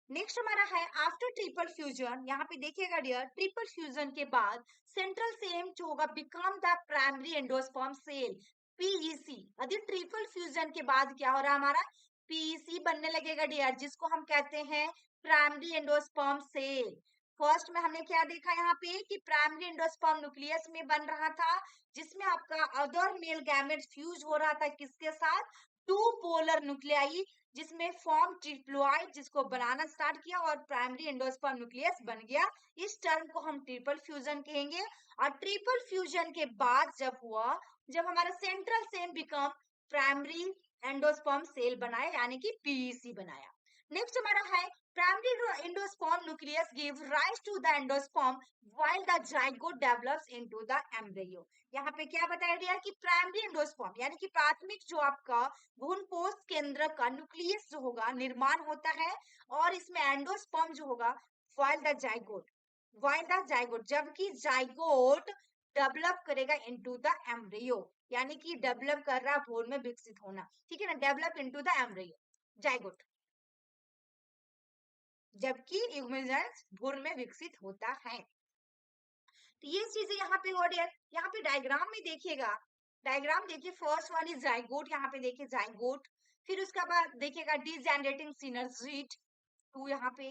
नेक्स्ट हमारा है आफ्टर ट्रिपल फ्यूजन, यहाँ पे देखिएगा डियर, ट्रिपल फ्यूजन के बाद सेंट्रल सेल जो होगा become the primary endosperm cell, PEC। यदि ट्रिपल फ्यूजन के बाद क्या हो रहा है हमारा, PEC बनने लगेगा डियर, जिसको हम कहते हैं प्राइमरी एंडोस्पर्म सेल। फर्स्ट में हमने क्या देखा यहाँ पे कि प्राइमरी एंडोस्पर्म न्यूक्लियस में बन रहा था, जिसमें आपका अदर मेल गैमेट फ्यूज हो रहा था किसके साथ, टू पोलर न्यूक्लियाई, जिसमें फॉर्म ट्रिप्लोइड जिसको बनाना स्टार्ट किया और प्राइमरी एंडोस्पर्म न्यूक्लियस बन गया, इस टर्म को हम ट्रिपल फ्यूजन कहेंगे। और ट्रिपल फ्यूजन के बाद जब हुआ, जब हमारा central cell become primary endosperm cell बनाया, यानी कि PEC बनाया। नेक्स्ट हमारा है primary endosperm nucleus give rise to the endosperm while the zygote develops into the embryo. यहाँ पे क्या बताया गया कि प्राइमरी एंडोस्पर्म यानी कि प्राथमिक जो आपका भ्रूणपोष केंद्र का न्यूक्लियस जो होगा निर्माण होता है और इसमें एंडोस्पर्म जो होगा while the zygote जबकि जाइगोट डेवलप करेगा इनटू द एम्ब्रियो, यानी कि डेवलप कर रहा भ्रूण में विकसित होना, ठीक है ना, develop into the embryo zygote, जबकि युग्मनज भ्रूण में विकसित होता है। तो ये चीजें यहाँ पे हो रही है। यहाँ पे डायग्राम में देखिएगा, डायग्राम देखिए, फर्स्ट वन इज जाइगोट, यहाँ पे देखिए जाइगोट, फिर उसके बाद देखिएगा डिजेनरेटिंग सिनर्जिड 2 यहाँ पे,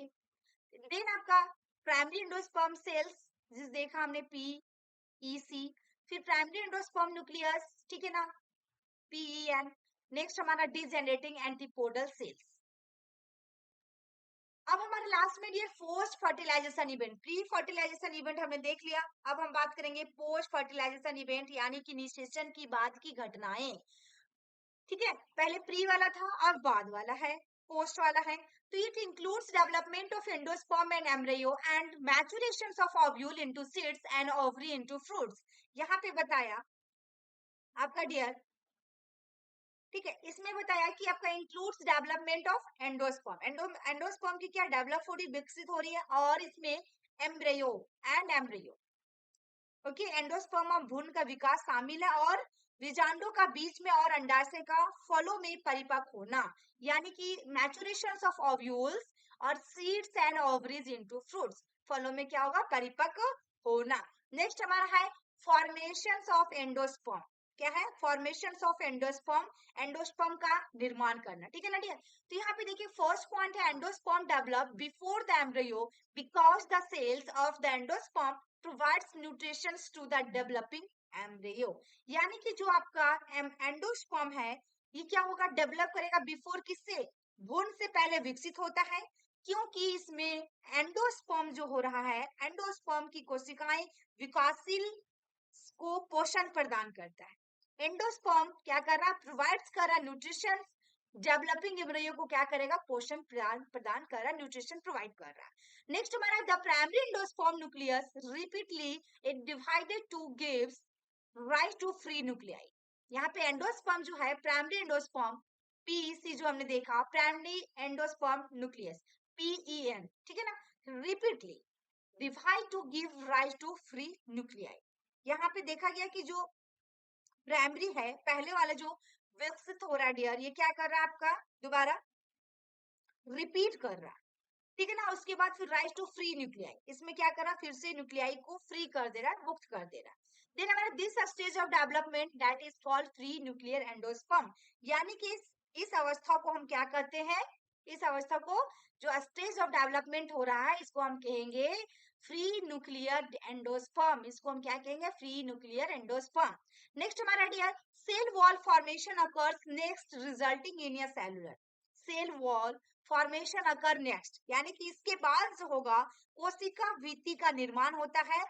देन आपका प्राइमरी एंडोस्पर्म सेल्स जिस देखा हमने पीईसी, फिर प्राइमरी एंडोस्पर्म न्यूक्लियस, ठीक है ना, पीईएन, नेक्स्ट हमारा डिजेनरेटिंग एंटीपोडल सेल्स। अब हमारे लास्ट में ये post fertilisation event, pre fertilisation event हमने देख लिया, अब हम बात करेंगे पोस्ट फर्टिलाइजेशन इवेंट, यानी कि निषेचन की बाद की घटनाएं, ठीक है, पहले प्री वाला था, अब बाद वाला है, पोस्ट वाला है। तो it includes development of endosperm and embryo and maturation of ovule into seeds and ovary into fruits. यहाँ पे बताया आपका डियर, ठीक है, इसमें बताया कि आपका includes development of endosperm, endosperm की क्या डेवलप हो रही, विकसित हो रही है, और इसमें embryo and embryo, okay, endosperm और भ्रूण का विकास शामिल है, और बीजांडों का बीज में और अंडाशय का फलों में परिपक्व होना, यानी कि मैचुरेशन ऑफ ओव्यूल्स और seeds and ovaries into fruits, फलों में क्या होगा, परिपक्व होना। नेक्स्ट हमारा है फॉर्मेशन ऑफ एंडोस्पर्म, क्या है, फॉर्मेशन ऑफ एंडोस्पर्म, एंडोस्पर्म का निर्माण करना, ठीक है ना डियर। तो यहाँ पे देखिए फर्स्ट पॉइंट है endosperm develop before the embryo because the cells of the endosperm provides nutrition to the developing embryo, यानी कि जो आपका एंडोस्पर्म है ये क्या होगा, डेवलप करेगा बिफोर किससे, भ्रूण से पहले विकसित होता है, क्योंकि इसमें एंडोस्पर्म जो हो रहा है, एंडोस्पर्म की कोशिकाएं विकासशील को पोषण प्रदान करता है, एंडोस्पर्म क्या कर रहा है, प्रोवाइड्स कर रहा है न्यूट्रिशन, डेवलपिंग एम्ब्रियो को क्या करेगा, पोषण प्रदान कर रहा है, न्यूट्रिशन प्रोवाइड कर रहा है। नेक्स्ट हमारा the primary endosperm nucleus repeatedly it divided to gives rise to free nuclei, यहाँ पे एंडोस्पर्म जो है, प्राइमरी एंडोस्पर्म पीईसी जो हमने देखा, प्राइमरी एंडोस्पर्म न्यूक्लियस पीईएन, ठीक है ना, repeatedly divide to give rise to free nuclei. यहाँ पे देखा गया कि जो प्राइमरी है, पहले वाला जो विकसित हो रहा है डियर, ये क्या कर रहा है आपका, दोबारा रिपीट कर रहा है, ठीक है ना, उसके बाद फिर राइज टू फ्री न्यूक्लियाई, इसमें क्या कर रहा है, फिर से न्यूक्लियाई को फ्री कर दे रहा है, मुक्त कर दे रहा है। देन हमारा this stage of development that is called free nuclear endosperm, यानी कि इस अवस्था को हम क्या करते हैं, इस अवस्था को जो स्टेज ऑफ डेवलपमेंट हो रहा है इसको हम कहेंगे फ्री न्यूक्लियर एंडोस्पर्म, इसको हम क्या कहेंगे, फ्री न्यूक्लियर एंडोस्पर्म। नेक्स्ट हमारा dear cell wall formation occurs next resulting in a cellular, cell wall formation occur next, यानी कि इसके बाद जो होगा कोशिका भित्ति का निर्माण होता है,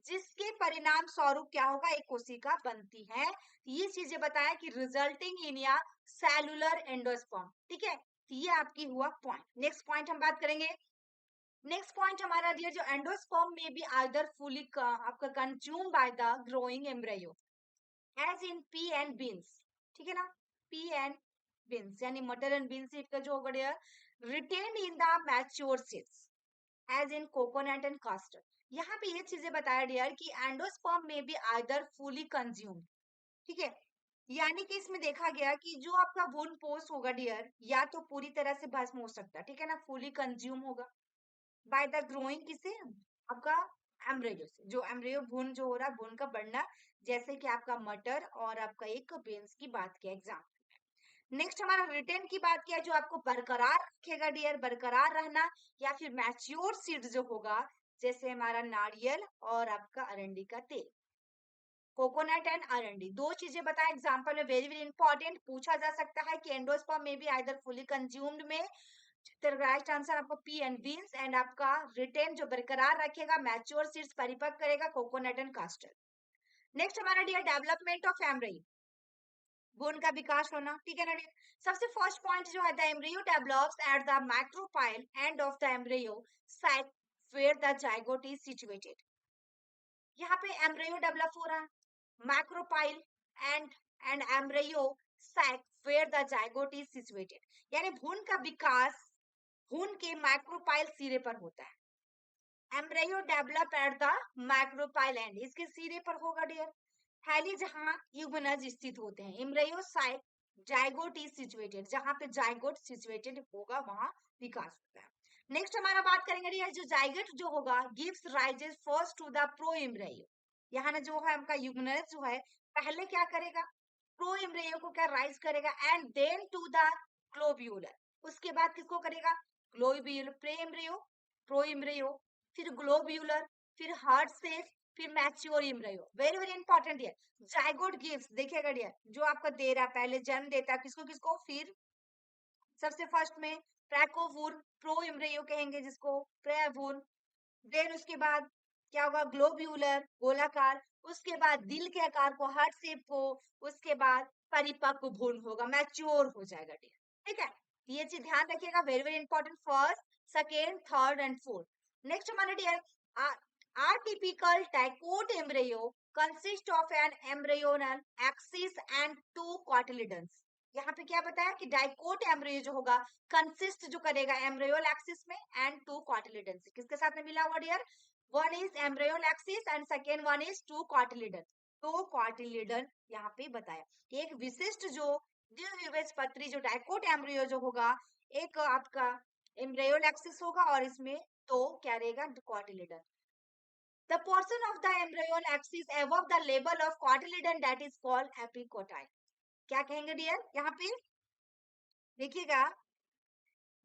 जिसके परिणाम स्वरूप क्या होगा, एक कोशिका बनती है। ये चीजें बताया कि रिजल्टिंग इन या सेलुलर एंडोस्पर्म, ठीक है, तो ये आपकी हुआ पॉइंट। नेक्स्ट पॉइंट हम बात करेंगे, नेक्स्ट पॉइंट हमारा दिया जो एंडोस्पर्म में बी आइदर फुली आपका consume by the growing embryo as in pea and beans, ठीक है ना, पी एंड बीन्स यानी मटर एंड बीन्स सीड का जो होगा retain in the mature seeds as in coconut and castor. यहाँ पे ये चीजें बताया डियर कि एंडोस्पर्म में भी आइदर फुली कंज्यूम, ठीक है, यानी कि इसमें देखा गया कि जो आपका वुन पोस्ट होगा डियर, या तो पूरी तरह से भस्म हो सकता है, ठीक है ना, फुली कंज्यूम होगा बाय द ग्रोइंग किसे, आपका एम्ब्रियो से, जो एम्ब्रियो भ्रूण जो हो रहा है, भ्रूण का बढ़ना, जैसे कि आपका मटर और आपका एक बीन्स की बात किया एग्जाम्पल। नेक्स्ट हमारा रिटेन की बात किया, जो आपको बरकरार रखेगा डियर, बरकरार रहना, या फिर मैच्योर सीड जो होगा, जैसे हमारा नारियल और आपका अरंडी का तेल, कोकोनट एंड अरंडी, दो चीजें बताएं एग्जांपल में, वेरी वेरी इंपॉर्टेंट, पूछा जा सकता है कि एंडोस्पर्म में भी आइदर फुली कंज्यूम्ड में, राइट आंसर आपको पी एंड बीन्स, एंड आपका रिटेन जो बरकरार रखेगा, मैच्योर सीड्स परिपक्व करेगा, कोकोनट एंड कास्टर। नेक्स्ट हमारा डियर डेवलपमेंट ऑफ एम्ब्रियो, भ्रूण का विकास होना, ठीक है ना डियर। सबसे फर्स्ट पॉइंट जो है the embryo develops at the micropyle end of the embryo site where the zygote is situated, यहाँ पे एम्ब्रियो डेवलप हो रहा है, micropyle and embryo sac where the zygote is situated, यानी भ्रूण का विकास भ्रूण के मैक्रोपाइल सिरे पर होता है, embryo develop at the micropyle and, इसके सिरे पर होगा डियर थैली जहां यूगनज स्थित होते हैं। Embryo site zygote is situated, जहां पे जाइगोट सिचुएटेड होगा वहां विकास होता है। नेक्स्ट हमारा बात करेंगे डियर, जो जाइगोट जो होगा gives rises first to the pro embryo, यहाँ ना जो है आपका यूगनज जो है पहले क्या करेगा, प्रो एम्ब्रियो को क्या राइज करेगा, and then to the globular, उसके बाद किसको करेगा, globular, pre embryo, pro embryo, फिर ग्लोब्यूलर, फिर हार्ट सेल, फिर mature embryo. Very very important है। जाइगोट गिव्स देखिएगा डियर, जो आपका दे रहा पहले जन्म देता है किसको किसको, फिर सबसे फर्स्ट में ट्रैकोवूर, प्रो एम्ब्रियो कहेंगे जिसको, प्रेवूर, देन उसके बाद क्या होगा, ग्लोब्यूलर गोलाकार, उसके बाद दिल के आकार को, हार्ट शेप को, उसके बाद परिपक्व भ्रूण होगा, मैच्योर हो जाएगा डियर। ठीक है, ये चीज ध्यान रखिएगा, very very important, first second third and fourth. Next हमारे dear a typical dicot embryo consist of an embryonal axis and two cotyledons. यहाँ पे क्या बताया कि डाइकोट एम्ब्रियो जो होगा कंसिस्ट जो करेगा एम्ब्रियोल एक्सिस में एंड टू कॉटिलिडन, किसके साथ में मिला हुआ dear, one is embryonal axis and second one is two cotyledon, तो कॉटिलिडन यहाँ पे बताया। एक विशिष्ट जो द्विबीजपत्री जो डाइकोट एम्ब्रियो जो होगा, एक आपका एम्ब्रियोल एक्सिस होगा और इसमें तो क्या रहेगा, cotyledon. The portion of the embryonal axis above the level of cotyledon that is called epicotyle. क्या कहेंगे डियर, यहाँ पे देखिएगा,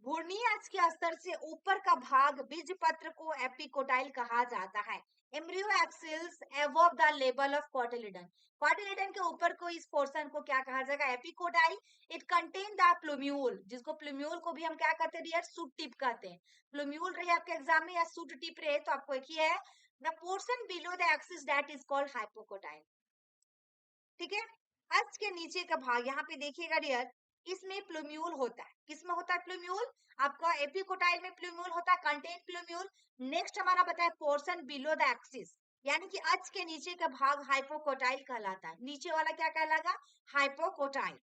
भ्रूणीय के स्तर से ऊपर का भाग बीजपत्र को एपिकोटाइल कहा जाता है। Embryo axis above the level of cotyledon, cotyledon के ऊपर को इस पोर्शन को क्या कहा जाएगा, epicotyl. It contain the plumule, जिसको प्लूम्यूल को भी हम क्या कहते हैं डियर, सूट टिप कहते हैं। प्लूम्यूल रहे आपके एग्जाम में या सूट टिप रहे तो आपको एक ही है, the portion below the axis that is called hypocotyl. ठीक है, अक्ष के नीचे का भाग यहाँ पे देखिएगा डियर, इसमें प्लूम्यूल होता है, किसमें होता है प्लूम्यूल, आपका एपिकोटाइल में प्लूम्यूल होता है, कंटेन प्लूम्यूल। नेक्स्ट हमारा बताया पोर्शन बिलो द एक्सिस, यानी कि अक्ष के नीचे का भाग हाइपोकोटाइल कहलाता है, नीचे वाला क्या कहलाएगा, hypocotyl.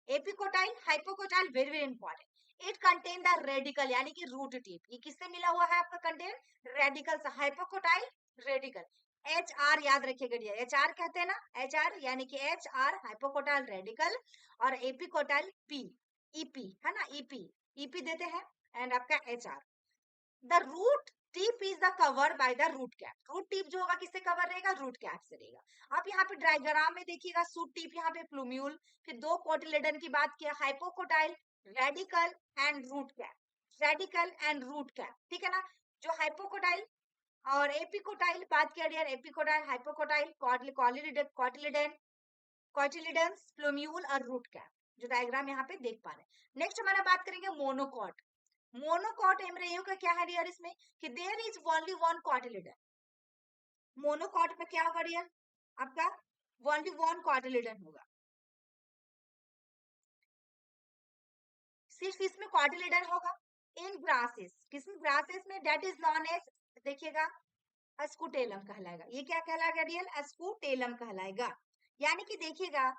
Epicotyl hypocotyl, very very important. It contain the radical यानी कि रूट टिप, ये किससे मिला हुआ है आपका कंटेन, रेडिकल से, हाइपोकोटाइल रेडिकल। एच आर याद रखिएगा डियर, एच आर कहते हैं ना, एच आर यानी कि एच आर हाइपोकोटाइल रेडिकल, और एपिकोटाइल पी, ईपी है ना, ईपी, ईपी देते हैं, एंड आपका H R. The root tip is the cover by the root cap, root tip जो होगा किससे कवर रहेगा, रूट कैप से रहेगा। आप यहाँ पे डायग्राम में देखिएगा, सूट टिप यहाँ पे प्लूम्यूल, फिर दो कोटिलेडन की बात किया, hypocotyl, radicle and root cap, radicle and root cap, ठीक है ना। जो हाइपोकोटाइल और एपिकोटाइल बात किया dear, epicotyl hypocotyl cotyledon cotyledons plumule और रूट कैप, जो डायग्राम यहाँ पे देख पा रहे हैं। नेक्स्ट हमारा बात करेंगे मोनोकॉट। मोनोकॉट एम्ब्रियो का क्या है डियर, इसमें कि there is only one cotyledon. Monocot में क्या होगा डियर, आपका ओनली वन कॉटिलिडन होगा, सिर्फ इसमें कॉटिलिडन होगा। इन ग्रासेस, किसमें, ग्रासेस में, दैट इज नॉन एज, देखिएगा अस्कुटेलम कहलाएगा, ये क्या कहलाएगा डियर, अस्कुटेलम कहलाएगा। यानी कि देखिएगा,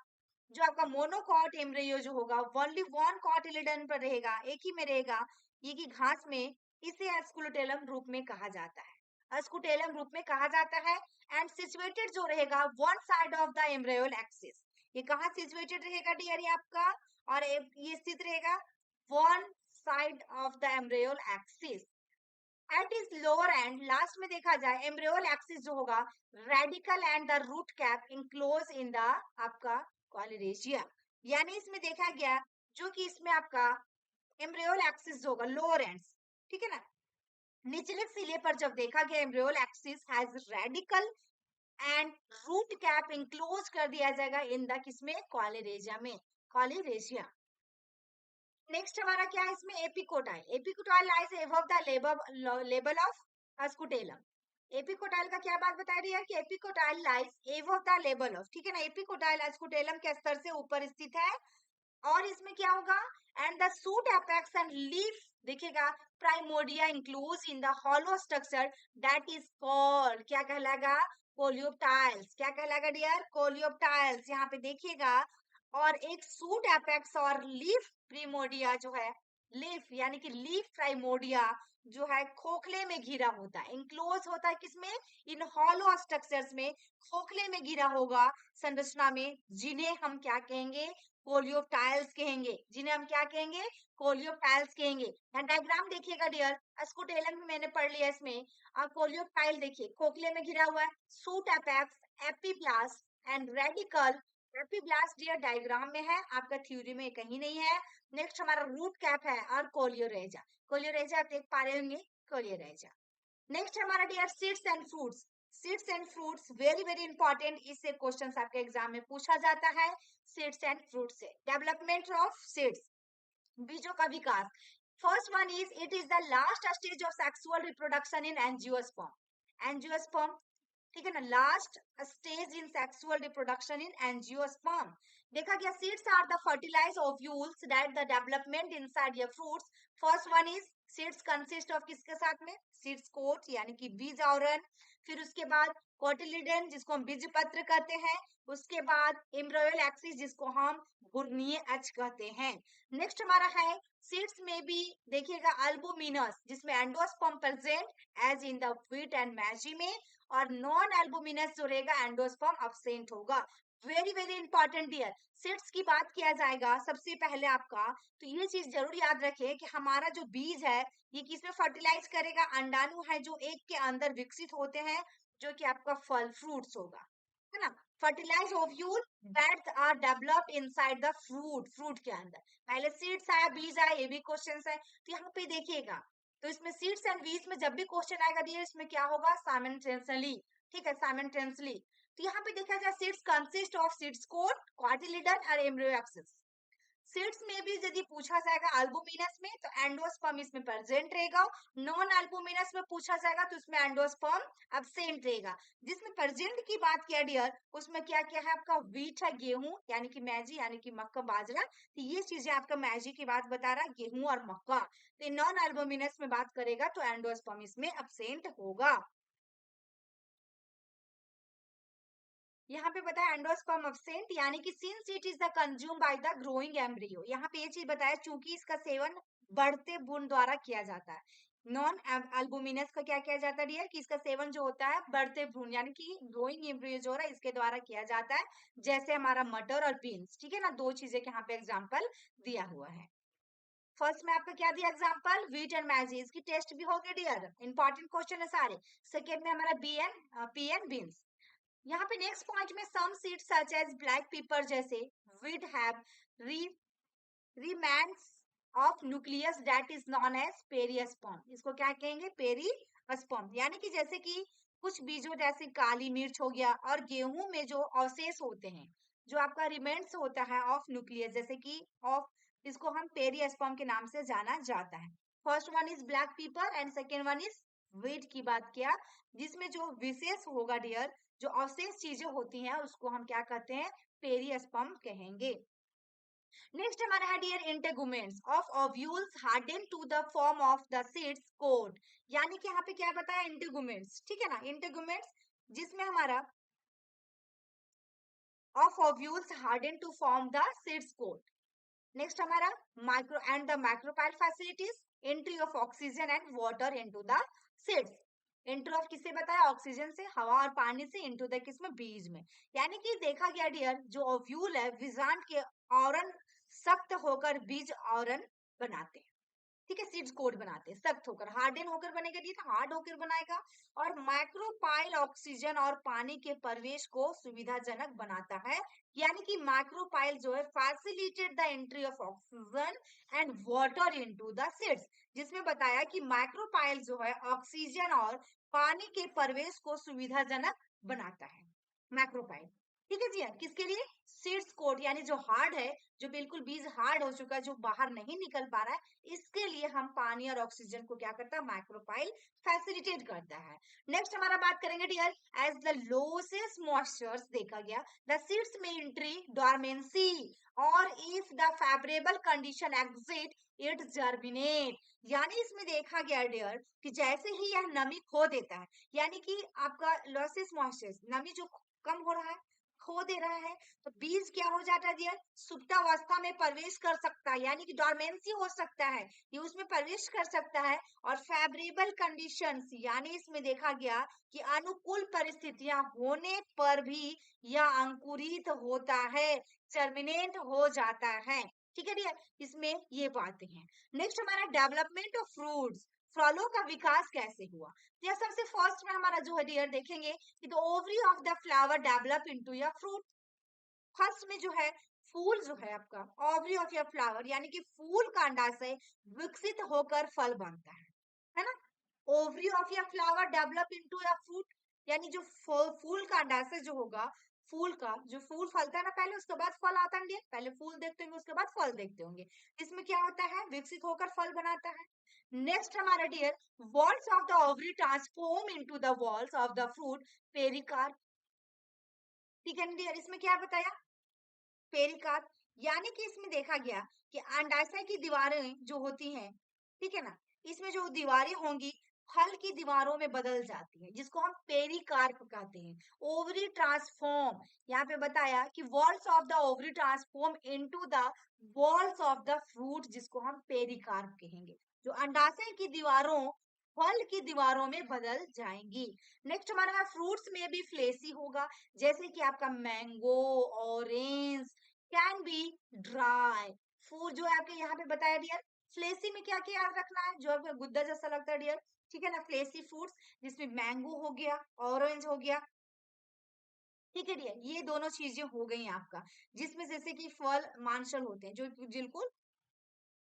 जो आपका मोनोकॉट एम्ब्रियो जो होगा ओनली वन कॉटिलिडन पर रहेगा, एक ही में रहेगा, ये की घास में, इसे अस्कुटेलम रूप में कहा जाता है, अस्कुटेलम रूप में कहा जाता है। एंड सिचुएटेड जो रहेगा one side of the embryonal axis, ये कहाँ सिचुएटेड रहेगा डियर, ये आपका, और ये स्थित रहेगा one side of the embryonal axis. At is lower end, last में देखा जाए एम्ब्रियोल एक्सिस जो होगा, radicle and the root cap enclose in the आपका कॉलिरेशिया, यानी इसमें देखा गया जो कि इसमें आपका एम्ब्रियोल एक्सिस जो होगा लोअर एंड्स, ठीक है ना, निचले सिले पर जब देखा गया embryonal axis has radicle and root cap enclose कर दिया जाएगा इन द किसमें, कॉलिरेशिया में, कॉलिरेशिया। नेक्स्ट हमारा क्या है इसमें, epicotyl, epicotyl lies above the level of scutellum. Epicotyl का क्या बात बता रही है कि epicotyl lies above the level of, ठीक है ना, एपिकोटाइल अस्कुटेलम के स्तर से ऊपर स्थित है, और इसमें क्या होगा, and the shoot apex and leaf, देखिएगा primordia enclose in the hollow structure that is called, क्या कहलाएगा, कोलियोप्टाइल्स, क्या कहलाएगा डियर, कोलियोप्टाइल्स, यहाँ पे देखिएगा। और एक सूट एपेक्स और लीफ प्रिमोडिया जो है, लीफ यानी कि लीफ प्राइमोडिया जो है खोखले में घिरा होता है, इंक्लोज होता है किसमें, इन हॉलो स्ट्रक्चर्स में, खोखले में घिरा होगा संरचना में, जिन्हें हम क्या कहेंगे, कोलियोटाइल्स कहेंगे, जिन्हें हम क्या कहेंगे, कोलियोटाइल्स कहेंगे। डायग्राम देखिएगा डियर, स्कोटेलम में मैंने पढ़ लिया इसमें। कोलियोटाइल देखिए खोखले में घिरा हुआ है, shoot apex, epiblast and radicle. Epiblast dear diagram में है, आपका थ्योरी में कहीं नहीं है। नेक्स्ट हमारा रूट कैप है और कोलियोरेजा, कोलियोरेजा आप देख पा रहे होंगे, कोलियोरेजा। नेक्स्ट हमारा dear seeds and fruits, seeds and fruits very very important, इससे क्वेश्चंस आपके एग्जाम में पूछा जाता है। सीड्स एंड फ्रूट्स से डेवलपमेंट ऑफ सीड्स, बीजों का विकास। First one is it is the last stage of sexual reproduction in angiosperm, angiosperm, ठीक है ना, last stage in sexual reproduction in angiosperm. देखा गया seeds are the fertilised ovules that the development inside your fruits. First one is seeds consist of किसके साथ में, seeds coat यानी कि बीज आवरण, फिर उसके बाद कोटिलिडन जिसको हम बीज पत्र कहते हैं, उसके बाद एम्ब्रियोल एक्सिस जिसको हम घूर्णीय अक्ष कहते हैं। नेक्स्ट हमारा है सीड्स में भी देखिएगा अल्बुमिनस, जिसमें endosperm present as in the wheat and maize में, और नॉन एल्बुमिनस जो रहेगा एंडोस्पर्म अब्सेंट होगा। Very very important dear, seeds की बात किया जाएगा सबसे पहले आपका, तो ये चीज जरूर याद रखें कि हमारा जो बीज है ये किसमें फर्टिलाइज करेगा, अंडाणु है जो एक के अंदर विकसित होते हैं, जो कि आपका फल फ्रूट्स होगा, है ना। Fertilise ovule that are developed inside the fruit, fruit के अंदर पहले सीड्स आया बीज आया, ये भी क्वेश्चन है। तो यहाँ पे देखिएगा, तो इसमें सीड्स एंड बीज में जब भी क्वेश्चन आएगा दिए इसमें क्या होगा, साइमल्टेनियसली, ठीक है, साइमल्टेनियसली। तो यहाँ पे देखा जाए seeds consist of seeds coat, cotyledon और एम्ब्रियो एक्सिस। सीड्स में भी यदि पूछा जाएगा अल्बुमिनस में तो एंडोस्पर्म इसमें प्रेजेंट रहेगा, नॉन अल्बुमिनस में पूछा जाएगा तो उसमें एंडोस्पर्म एब्सेंट रहेगा। जिसमें प्रेजेंट की बात किया डियर, उसमें क्या क्या है आपका, व्हीट है, गेहूं यानी कि मैजी यानी कि मक्का बाजरा, तो ये चीजें आपका मैजी की बात बता रहा है, गेहूं और मक्का। तो नॉन अल्बुमिनस में बात करेगा तो एंडोस्पर्म इसमें एब्सेंट होगा। यहाँ पे बताया एंडोस्पर्म एब्सेंट यानी कि since it is the consume by the growing embryo, यहाँ पे ये चीज बताया चूंकि इसका सेवन बढ़ते भ्रूण द्वारा किया जाता है। नॉन अल्बुमिनस का क्या किया जाता है डियर, कि इसका सेवन जो होता है बढ़ते भ्रूण यानी कि ग्रोइंग एम्ब्रियो जो हो रहा है इसके द्वारा किया जाता है, जैसे हमारा मटर और बीन्स, ठीक है ना, दो चीजें के यहाँ पे एग्जाम्पल दिया हुआ है। फर्स्ट में आपका क्या दिया एग्जाम्पल, व्हीट एंड मैजी, इसकी टेस्ट भी हो गई डियर, इंपॉर्टेंट क्वेश्चन है सारे। सेकेंड में हमारा पी एंड बीन्स। यहाँ पे नेक्स्ट पॉइंट में some seeds such as black pepper जैसे with have remains of nucleus that is known as perisperm, इसको क्या कहेंगे, पेरिस्पर्म, यानी कि जैसे कि कुछ बीजों जैसे काली मिर्च हो गया और गेहूं में जो अवशेष होते हैं, जो आपका रिमेन्स होता है ऑफ न्यूक्लियस जैसे कि ऑफ, इसको हम पेरिस्पर्म के नाम से जाना जाता है। First one is black pepper and second one is wheat की बात किया, जिसमें जो विशेष होगा डियर, जो अवशेष चीजें होती हैं उसको हम क्या कहते हैं, पेरिस्पर्म कहेंगे। नेक्स्ट हमारा है dear integuments of ovules harden to the form of the seeds coat, यानी कि यहाँ पे क्या बताया इंटेगुमेंट्स, ठीक है ना, इंटेगुमेंट्स जिसमें हमारा of ovules harden to form the seeds coat. Next हमारा micro and the micropyle facilities, entry of oxygen and water into the seeds, entry of किससे बताया, ऑक्सीजन से, हवा और पानी से, इनटू द किसमें, बीज में। यानी कि देखा गया डियर जो ओव्यूल है बीजांड के आवरण सख्त होकर बीज आवरण बनाते हैं, ठीक है, सीड्स कोट बनाते हैं, सख्त होकर, हार्डन होकर बनेगा नहीं तो हार्ड होकर बनाएगा, और माइक्रोपाइल ऑक्सीजन और पानी के प्रवेश को सुविधाजनक बनाता है, यानी कि माइक्रोपाइल जो है facilitate the entry of oxygen and water into the seeds, जिसमें बताया कि माइक्रोपाइल जो है ऑक्सीजन और पानी के प्रवेश को सुविधाजनक बनाता है, मैक्रोपाइल, ठीक है जी, किसके लिए, सीड्स कोट, यानी जो हार्ड है, जो बिल्कुल बीज हार्ड हो चुका है, जो बाहर नहीं निकल पा रहा है, इसके लिए हम पानी और ऑक्सीजन को क्या करता है, माइक्रोपाइल फैसिलिटेट करता है। नेक्स्ट हमारा बात करेंगे डियर एज द लोसेस्ट मॉइस्चर्स देखा गया द सीड्स में एंट्री डोरमेंसी, और if the favourable condition exit it germinate, यानी इसमें देखा गया डियर कि जैसे ही यह नमी खो देता है, यानी कि आपका लॉसेस मॉइस्चर, नमी जो कम हो रहा है, खो दे रहा है, तो बीज क्या हो जाता है डियर, सुप्तावस्था में प्रवेश कर सकता है, यानी कि डोरमेंसी हो सकता है, ये उसमें प्रवेश कर सकता है। और फेवरेबल कंडीशंस, यानी इसमें देखा गया कि अनुकूल परिस्थितियां होने पर भी यह अंकुरित होता है, टर्मिनेट हो जाता है। ठीक है डियर, इसमें ये बातें हैं। नेक्स्ट हमारा डेवलपमेंट ऑफ फ्रूट्स, फलों का विकास कैसे हुआ। तो सबसे फर्स्ट में हमारा जो है डियर देखेंगे कि the ovary of the flower develop into a fruit. First में जो है फूल जो है आपका ओवरी ऑफ योर फ्लावर, यानी कि फूल का अंडाशय विकसित होकर फल बनता है ना। Ovary of your flower develop into a fruit, यानी जो फूल का अंडाशय जो होगा, फूल का जो फूल फलता है ना पहले, उसके बाद फल आता है, पहले फूल देखते होंगे उसके बाद फल देखते होंगे, इसमें क्या होता है, विकसित होकर फल बनाता है। नेक्स्ट हमारा dear, walls of the ovary transform into the walls of the fruit, pericarp. ठीक है ना डियर, इसमें क्या बताया, पेरिकार्प, यानी कि इसमें देखा गया कि अंडाशय की दीवारें जो होती हैं, ठीक है ना, इसमें जो दीवारें होंगी फल की दीवारों में बदल जाती है, जिसको हम पेरिकार्प कहते हैं। ओवरी ट्रांसफॉर्म, यहाँ पे बताया कि walls of the ovary transform into the walls of the fruit, जिसको हम पेरिकार्प कहेंगे। जो अंडाशय की दीवारों फल की दीवारों में बदल जाएंगी। नेक्स्ट हमारा फ्रूट्स में भी फ्लेसी होगा, जैसे कि आपका mango, orange can be dry. Food जो है आपके यहाँ पे बताया डियर, फ्लेसी में क्या क्या याद रखना है, जो आपका गुद्दा जैसा लगता है डियर, ठीक है ना, फ्लेसी फ्रूट्स, जिसमें मैंगो हो गया, ऑरेंज हो गया, ठीक है डियर, ये दोनों चीजें हो गई आपका, जिसमें जैसे कि फल मांसल होते हैं, जो बिल्कुल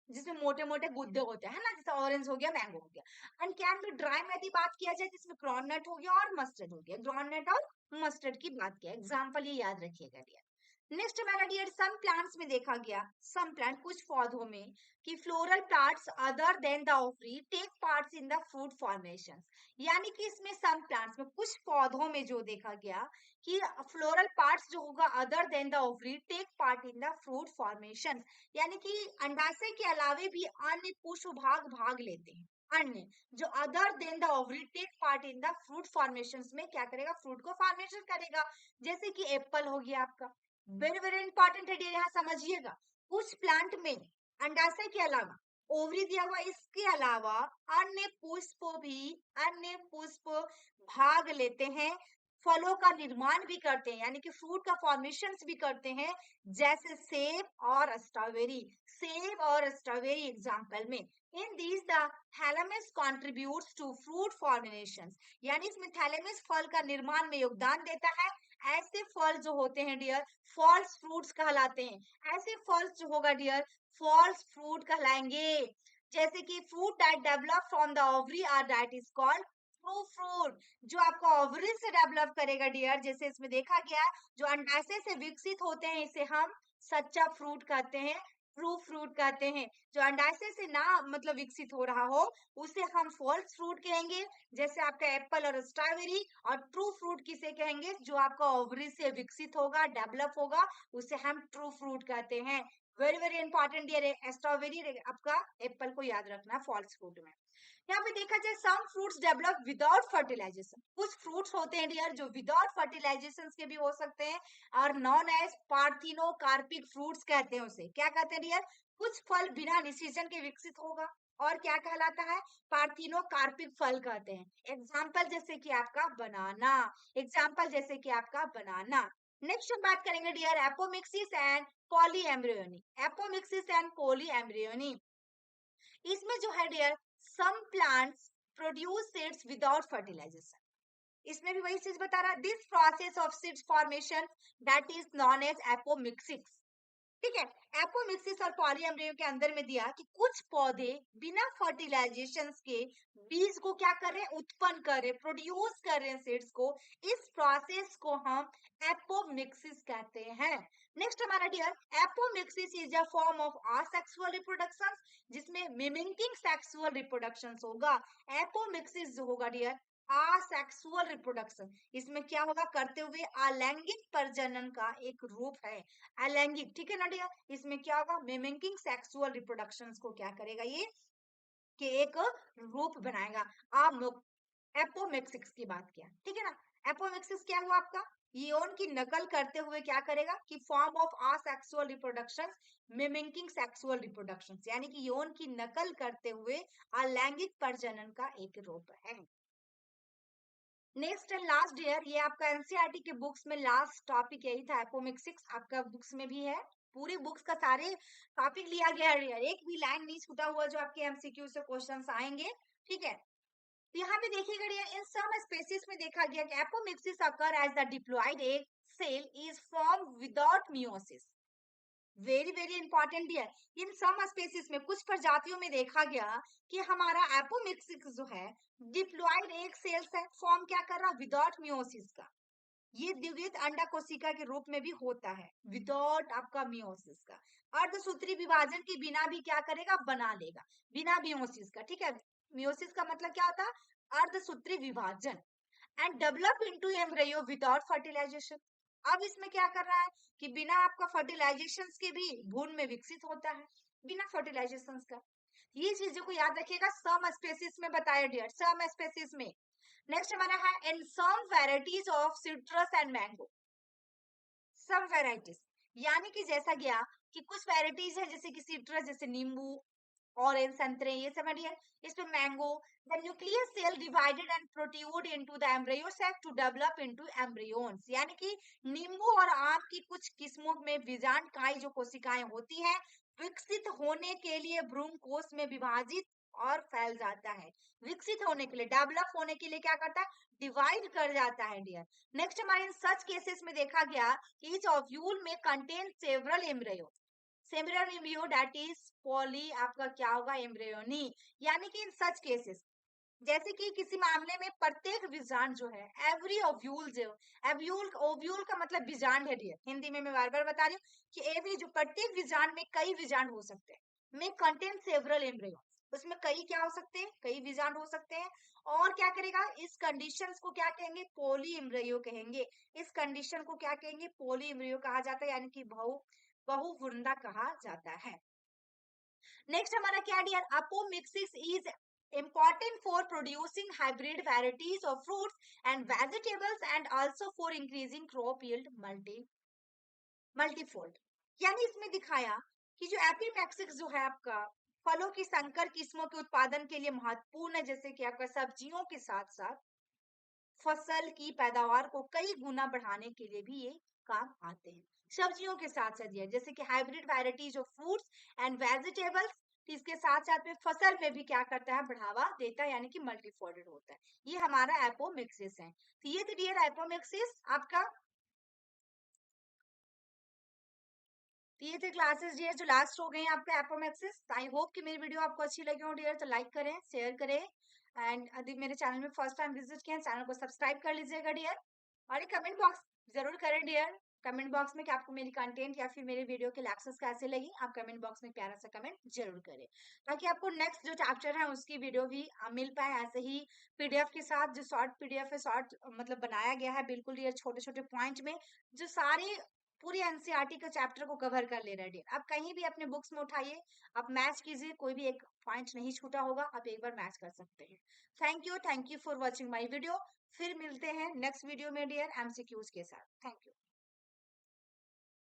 जिसमें मोटे मोटे गुद्दे होते हैं ना, जैसे ऑरेंज हो गया, मैंगो हो गया। एंड कैन बी ड्राई में यदि बात किया जाए, जिसमें ग्राउंडनट हो गया और मस्टर्ड हो गया, ग्राउंडनट और मस्टर्ड की बात किया, एग्जाम्पल ये याद रखिएगा डियर। नेक्स्ट हमारा डियर, सम प्लांट्स में देखा गया, सम प्लांट कुछ पौधों में, कि floral parts other than the ovary take parts in the fruit formation, यानी कि इसमें सम प्लांट्स में कुछ पौधों में जो देखा गया कि फ्लोरल पार्ट्स जो होगा other than the ovary take part in the fruit formation, यानी कि अंडाशय के अलावे भी अन्य पुष्प भाग भाग लेते हैं, अन्य जो other than the ovary take part in the fruit formation में क्या करेगा, फ्रूट को फॉर्मेशन करेगा, जैसे कि एप्पल हो गया आपका। वेरी वेरी इंपॉर्टेंट है, यहाँ समझिएगा, कुछ प्लांट में अंडाशय के अलावा ओवरी दिया हुआ, इसके अलावा अन्य पुष्प भाग लेते हैं, फलों का निर्माण भी करते हैं, यानी कि फ्रूट का फॉर्मेशन भी करते हैं, जैसे सेब और स्ट्रॉबेरी एग्जाम्पल में। In these the thalamus contributes to fruit formation, यानी इसमें थैलेमस फल का निर्माण में योगदान देता है। ऐसे फल जो होते हैं डियर फॉल्स फ्रूट्स कहलाते हैं, ऐसे फल जो होगा डियर फॉल्स फ्रूट कहलाएंगे, जैसे कि fruit that develop from the ovary are that is called true fruit, जो आपका ओवरी से डेवलप करेगा डियर, जैसे इसमें देखा गया जो अंडाशय से विकसित होते हैं इसे हम सच्चा फ्रूट कहते हैं, ट्रू फ्रूट कहते हैं। जो अंडाशय से ना मतलब विकसित हो रहा हो उसे हम फॉल्स फ्रूट कहेंगे, जैसे आपका एप्पल और स्ट्रॉबेरी। और ट्रू फ्रूट किसे कहेंगे, जो आपका ओवरी से विकसित होगा, डेवलप होगा, उसे हम ट्रू फ्रूट कहते हैं। Very very important dear, strawberry आपका एप्पल को याद रखना फॉल्स फ्रूट में। यहाँ पे देखा जाए some fruits develop without fertilisation, कुछ फ्रूट्स होते हैं डियर जो विदाउट फर्टिलाइजेशन के भी हो सकते हैं, और नॉन एज पार्थिनोकार्पिक फ्रूट्स कहते हैं उसे, क्या कहते हैं डियर, कुछ फल बिना निषेचन के विकसित होगा और क्या कहलाता है, पार्थिनोकार्पिक फल कहते हैं। एग्जाम्पल जैसे कि आपका बनाना, एग्जाम्पल जैसे कि आपका बनाना। नेक्स्ट हम बात करेंगे dear apomixis and polyembryony, apomixis and polyembryony, इसमें जो है dear some plants produce seeds without fertilisation, इसमें भी वही चीज बता रहा है, this process of seeds formation that is known as apomixis. ठीक है, एपोमिक्सिस और पॉलीएम्ब्रियो के अंदर में दिया कि कुछ पौधे बिना फर्टिलाइजेशन के बीज को क्या कर रहे हैं, उत्पन्न कर रहे, प्रोड्यूस कर रहे हैं सीड्स को, इस प्रोसेस को हम एपोमिक्सिस कहते हैं। नेक्स्ट हमारा dear apomixis is a form of asexual reproduction, जिसमें मिमिकिंग सेक्सुअल रिप्रोडक्शन होगा। एपोमिक्सिस जो होगा डियर असेक्सुअल रिप्रोडक्शन, इसमें क्या होगा, करते हुए अलैंगिक प्रजनन का एक रूप है, अलैंगिक, ठीक है ना डियर, इसमें क्या होगा, मिमिकिंग सेक्सुअल रिप्रोडक्शन को क्या करेगा ये, कि एक रूप बनाएगा। आप एपोमिक्सिस की बात किया, ठीक है ना, एपोमिक्सिस क्या हुआ आपका, यौन की नकल करते हुए क्या करेगा कि form of asexual reproduction mimicking sexual reproduction, यानी कि यौन की नकल करते हुए अलैंगिक प्रजनन का एक रूप है। नेक्स्ट एंड लास्ट ईयर, ये आपका एनसीईआरटी के बुक्स में लास्ट टॉपिक यही था, एपोमिक्सिक्स आपका बुक्स में भी है, पूरी बुक्स का सारे टॉपिक लिया गया है, एक भी लाइन नहीं छूटा हुआ जो आपके एमसीक्यू से क्वेश्चंस आएंगे, ठीक है। तो यहाँ पे देखिएगा इन सम स्पेसीज में देखा गया कि apomixis occur as the diploid egg cell is form without meiosis. Very very important है, इन सम स्पेसीज में कुछ प्रजातियों में देखा गया कि हमारा एपोमिक्सिस जो है डिप्लॉयड एग सेल्स है, फॉर्म क्या कर रहा विदाउट मियोसिस का। ये द्वितीय अंडा कोशिका के रूप में भी होता है विदाउट आपका मियोसिस का। अर्धसूत्री विभाजन के बिना भी क्या करेगा बना लेगा, बिना मियोसिस का, ठीक है। मियोसिस का मतलब क्या होता है अर्धसूत्री विभाजन। And develop into embryo without fertilisation. अब इसमें क्या कर रहा है कि बिना आपका फर्टिलाइजेशन के भी भ्रूण में विकसित होता है, बिना फर्टिलाइजेशन का। ये चीजों को याद रखिएगा, सम स्पेसीज में बताया डियर, सम स्पेसीज में। नेक्स्ट हमारा है in some varieties of citrus and mango. Some varieties यानी कि जैसा गया कि कुछ वेराइटीज है जैसे कि सिट्रस, जैसे नींबू, ऑरेंज, संतरे, ये सब है। इसमें mango, the nucleus cell divided and protrude into the embryo sac to develop into embryos, यानी कि नींबू और आम की कुछ किस्मों में बीजांडकाई जो कोशिकाएं होती हैं विकसित होने के लिए भ्रूण कोश में विभाजित और फैल जाता है। विकसित होने के लिए, डेवलप होने के लिए क्या करता है डिवाइड कर जाता है डियर। नेक्स्ट हमारे इन सच केसेस में देखा गया कि ईच ओव्यूल में contain several embryo, several embryo that is poly आपका क्या होगा एम्ब्रियोनी, यानी कि इन सच केसेस जैसे कि किसी मामले में प्रत्येक बीजांड जो है एवरी ओव्यूल, जो एव्यूल ओव्यूल का मतलब बीजांड है डियर, हिंदी में मैं बार बार बता रही हूँ कि एवरी जो प्रत्येक बीजांड में कई बीजांड हो सकते हैं, में कंटेन सेवरल एम्ब्रियो, उसमें कई क्या हो सकते हैं कई बीजांड हो सकते हैं। और क्या करेगा इस कंडीशंस को क्या कहेंगे पोली एम्ब्रियो कहेंगे, इस कंडीशन को क्या कहेंगे पोली एम्ब्रियो कहा जाता है, यानी कि बहुवृंदा कहा जाता है। नेक्स्ट हमारा क्या dear, apomixis is important for producing hybrid varieties of fruits and vegetables and also for increasing crop yield multifold। यानी इसमें दिखाया कि जो एपिमैक्सिस जो है आपका फलों की संकर किस्मों के उत्पादन के लिए महत्वपूर्ण है, जैसे कि आपका सब्जियों के साथ साथ फसल की पैदावार को कई गुना बढ़ाने के लिए भी ये काम आते हैं। सब्जियों के साथ साथ ये जैसे कि hybrid varieties of fruits and vegetables, इसके साथ साथ में फसल में भी क्या करता है बढ़ावा देता है, यानी कि मल्टीफोल्डेड होता है। ये हमारा एपोमिक्सिस है। तो ये थी डियर एपोमिक्सिस आपका। तो ये थे क्लासेस डियर जो लास्ट हो गए हैं आपका एपोमिक्सिस। आई होप कि मेरी वीडियो आपको अच्छी लगी हो डियर, तो लाइक करें शेयर करें एंड यदि मेरे चैनल में फर्स्ट टाइम विजिट किया चैनल को सब्सक्राइब कर लीजिएगा डियर। और एक कमेंट बॉक्स जरूर करें डियर, कमेंट बॉक्स में कि आपको मेरी कंटेंट या फिर मेरे वीडियो के लेक्चर्स कैसे लगी, आप कमेंट बॉक्स में प्यारा सा कमेंट जरूर करें ताकि आपको नेक्स्ट जो चैप्टर है उसकी वीडियो भी मिल पाए ऐसे ही पीडीएफ के साथ। जो शॉर्ट पीडीएफ है शॉर्ट मतलब बनाया गया है बिल्कुल ये छोटे छोटे पॉइंट में, जो सारे पूरी एनसीईआरटी के चैप्टर को कवर कर ले रहा है डियर। आप कहीं भी अपने बुक्स में उठाइए, आप मैच कीजिए, कोई भी एक पॉइंट नहीं छूटा होगा, आप एक बार मैच कर सकते हैं। Thank you for watching my video. फिर मिलते हैं नेक्स्ट वीडियो में डियर एमसीक्यूज के साथ। Thank you.